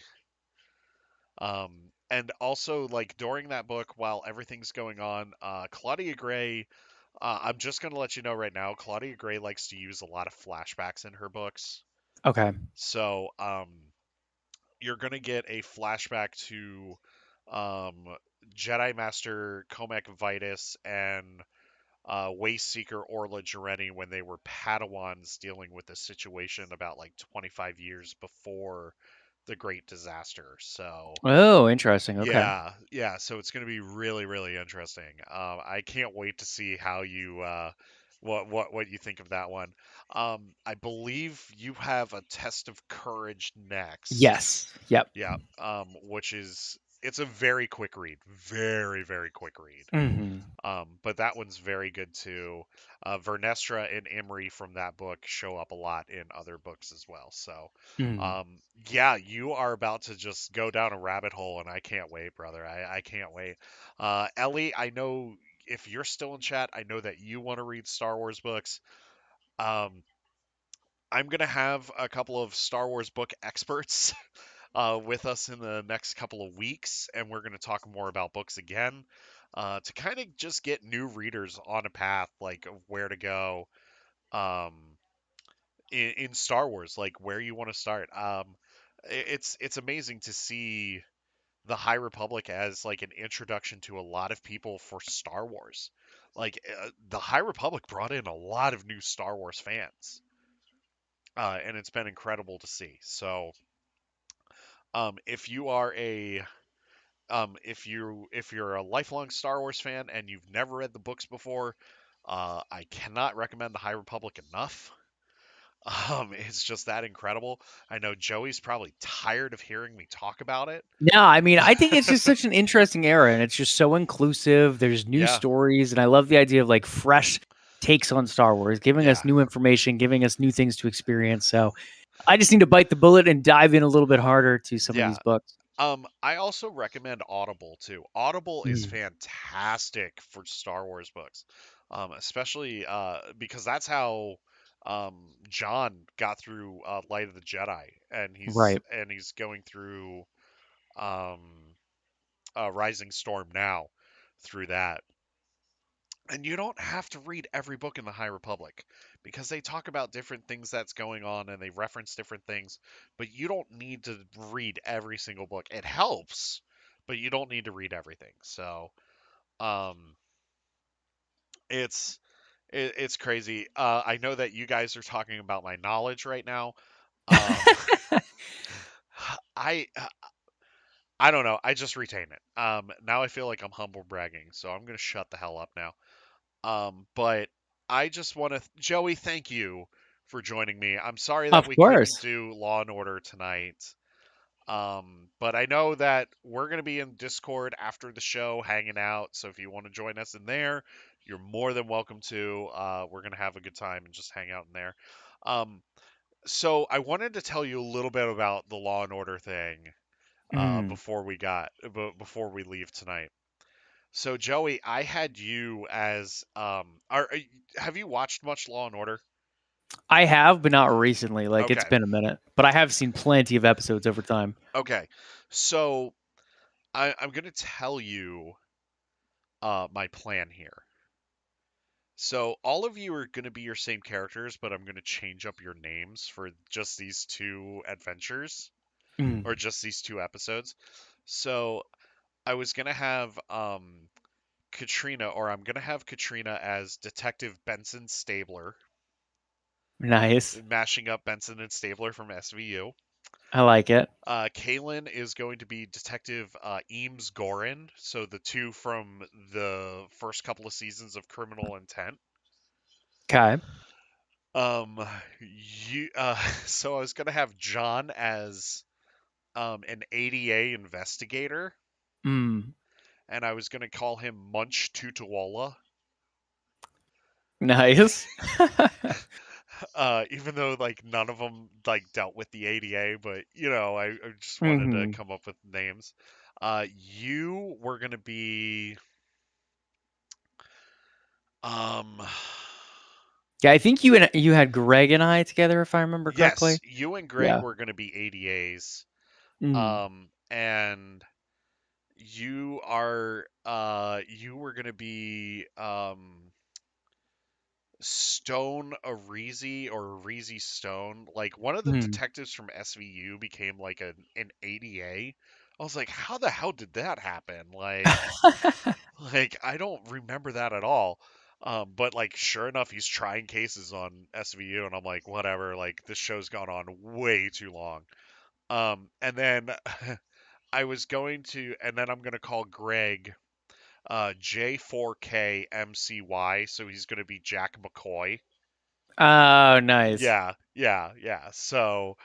And also, like during that book, while everything's going on, Claudia Gray, I'm just gonna let you know right now, Claudia Gray likes to use a lot of flashbacks in her books. Okay. So, you're gonna get a flashback to um, Jedi Master Comac Vitus and Waste Seeker Orla Jareni when they were Padawans dealing with a situation about like 25 years before the Great Disaster. So, Oh, interesting. Okay. yeah, yeah. So it's going to be really, really interesting. I can't wait to see how you what you think of that one. I believe you have a test of courage next. Yes. Yep. Yeah. Which is it's a very quick read, very, very quick read. Hmm. But that one's very good too. Vernestra and Emery from that book show up a lot in other books as well. So, Mm. um, yeah, you are about to just go down a rabbit hole, and I can't wait, brother. I can't wait. Ellie, I know if you're still in chat, I know that you want to read Star Wars books. Um, I'm gonna have a couple of Star Wars book experts with us in the next couple of weeks, and we're going to talk more about books again to kind of just get new readers on a path, like of where to go um, in Star Wars, like where you want to start. It's amazing to see the High Republic as like an introduction to a lot of people for Star Wars. Like the High Republic brought in a lot of new Star Wars fans, and it's been incredible to see. So, if you are a if you're a lifelong Star Wars fan and you've never read the books before, I cannot recommend the High Republic enough. It's just that incredible. I know Joey's probably tired of hearing me talk about it. No, I mean, I think it's just such an interesting era, and it's just so inclusive. There's new Yeah, stories, and I love the idea of like fresh takes on Star Wars, giving yeah, us new information, giving us new things to experience. So I just need to bite the bullet and dive in a little bit harder to some of yeah. these books. I also recommend Audible too. Audible is Mm. fantastic for Star Wars books, especially because that's how John got through Light of the Jedi, and he's Right. and he's going through um, Rising Storm now through that. And you don't have to read every book in the High Republic because they talk about different things that's going on and they reference different things, but you don't need to read every single book. It helps, but you don't need to read everything. So, um, it's it's crazy. I know that you guys are talking about my knowledge right now. Um, I I don't know. I just retain it. Now I feel like I'm humble bragging, so I'm gonna shut the hell up now. But I just want to, Joey, thank you for joining me. I'm sorry that Of we couldn't course. do Law and Order tonight. But I know that we're going to be in Discord after the show hanging out. So if you want to join us in there, you're more than welcome to. We're going to have a good time and just hang out in there. Um, so I wanted to tell you a little bit about the Law and Order thing Mm. before we leave tonight. So Joey, I had you as have you watched much Law and Order? I have, but not recently. Like it's Okay. been a minute, but I have seen plenty of episodes over time. Okay. So I'm gonna tell you my plan here. So all of you are gonna be your same characters, but I'm gonna change up your names for just these two adventures Mm. or just these two episodes. So I was gonna have Katrina, or I'm gonna have Katrina as Detective Benson Stabler, Nice. mashing up Benson and Stabler from SVU. I like it. Kaylin is going to be Detective Eames Gorin, so the two from the first couple of seasons of Criminal Intent. Okay. Um, you, so I was gonna have John as an ADA investigator, Mm. and I was gonna call him Munch Tutawala. Nice. Even though like none of them like dealt with the ADA, but I just wanted to Hmm. come up with names. You were gonna be um, Yeah, I think you had Greg and I together, if I remember yes, correctly. you and Greg Yeah. were gonna be ADAs. Mm. And you were gonna be Stone Arizi or Arizi Stone. Like one of the Mm. detectives from SVU became like an ADA. I was like, how the hell did that happen? Like I don't remember that at all. But like sure enough, he's trying cases on SVU, and I'm like, whatever. Like this show's gone on way too long. And then and then I'm gonna call Greg J4KMCY, so he's gonna be Jack McCoy. Oh, nice. Yeah, yeah, yeah. So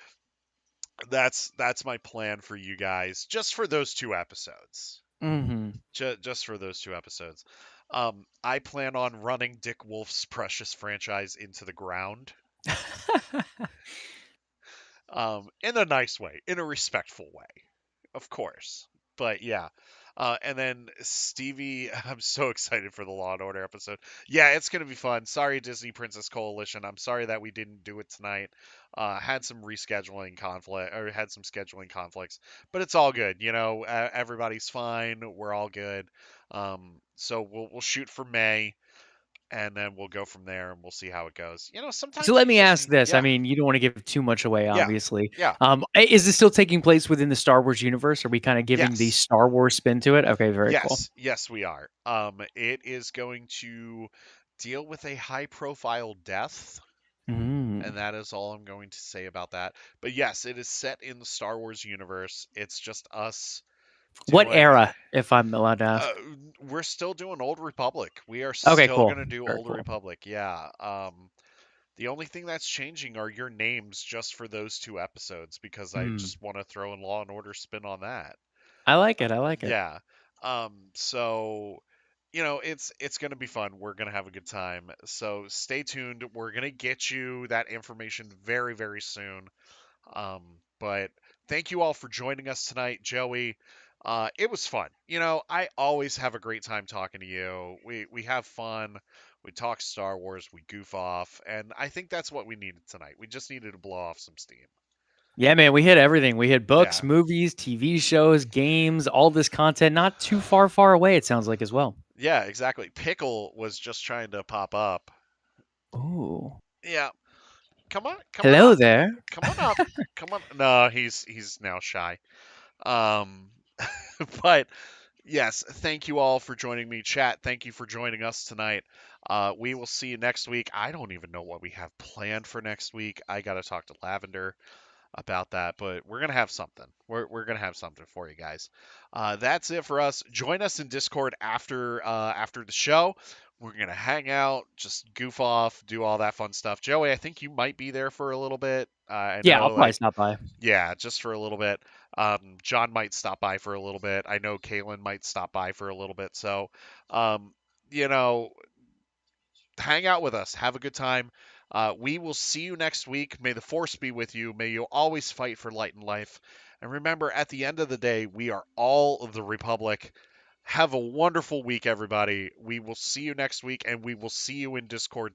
that's my plan for you guys, just for those 2 episodes. Hmm. Just for those 2 episodes. I plan on running Dick Wolf's Precious franchise into the ground. In a nice way, in a respectful way, of course. But yeah. And then Stevie, I'm so excited for the Law and Order episode. Yeah, it's gonna be fun. Sorry, Disney Princess Coalition. I'm sorry that we didn't do it tonight. Had some rescheduling conflict, or had some scheduling conflicts, but it's all good. Everybody's fine. We're all good. So we'll shoot for May, and then we'll go from there, and we'll see how it goes. So Sometimes let you me just ask need, this. I yeah, mean, you don't want to give too much away, yeah, obviously. yeah. Is this still taking place within the Star Wars universe? Are we kind of giving the Yes. Star Wars spin to it? Okay, very cool. Yes, yes, we are. It is going to deal with a high-profile death, and Mm. that is all I'm going to say about that. But yes, it is set in the Star Wars universe. It's just us What doing. era, if I'm allowed to Uh, ask? we're still doing Old Republic. We are Okay, still cool. gonna do Very Old cool. Republic. Yeah. The only thing that's changing are your names just for those 2 episodes because I Mm. just want to throw in Law and Order spin on that. I like it. I like it. Yeah. So it's gonna be fun. We're gonna have a good time. So stay tuned. We're gonna get you that information very, very soon. But thank you all for joining us tonight, Joey. It was fun. I always have a great time talking to you. We have fun. We talk Star Wars. We goof off, and I think that's what we needed tonight. We just needed to blow off some steam. Yeah, man, we hit everything. We hit books, Yeah. movies, TV shows, games, all this content not too far away, it sounds like as well. Yeah, exactly. Pickle was just trying to pop up. Ooh. Yeah, come on Hello up, there. come on up, come on. No, he's now shy. Um, but yes, thank you all for joining me, chat. Thank you for joining us tonight. We will see you next week. I don't even know what we have planned for next week. I gotta talk to Lavender about that, but we're gonna have something. We're gonna have something for you guys. That's it for us. Join us in Discord after the show. We're gonna hang out, just goof off, do all that fun stuff. Joey, I think you might be there for a little bit. I Yeah, I'll know, probably like, stop by. yeah, just for a little bit. John might stop by for a little bit. I know Kaylin might stop by for a little bit. So, um, you know, hang out with us. Have a good time. We will see you next week. May the force be with you. May you always fight for light and life. And remember, at the end of the day, we are all of the Republic. Have a wonderful week, everybody. We will see you next week, and we will see you in Discord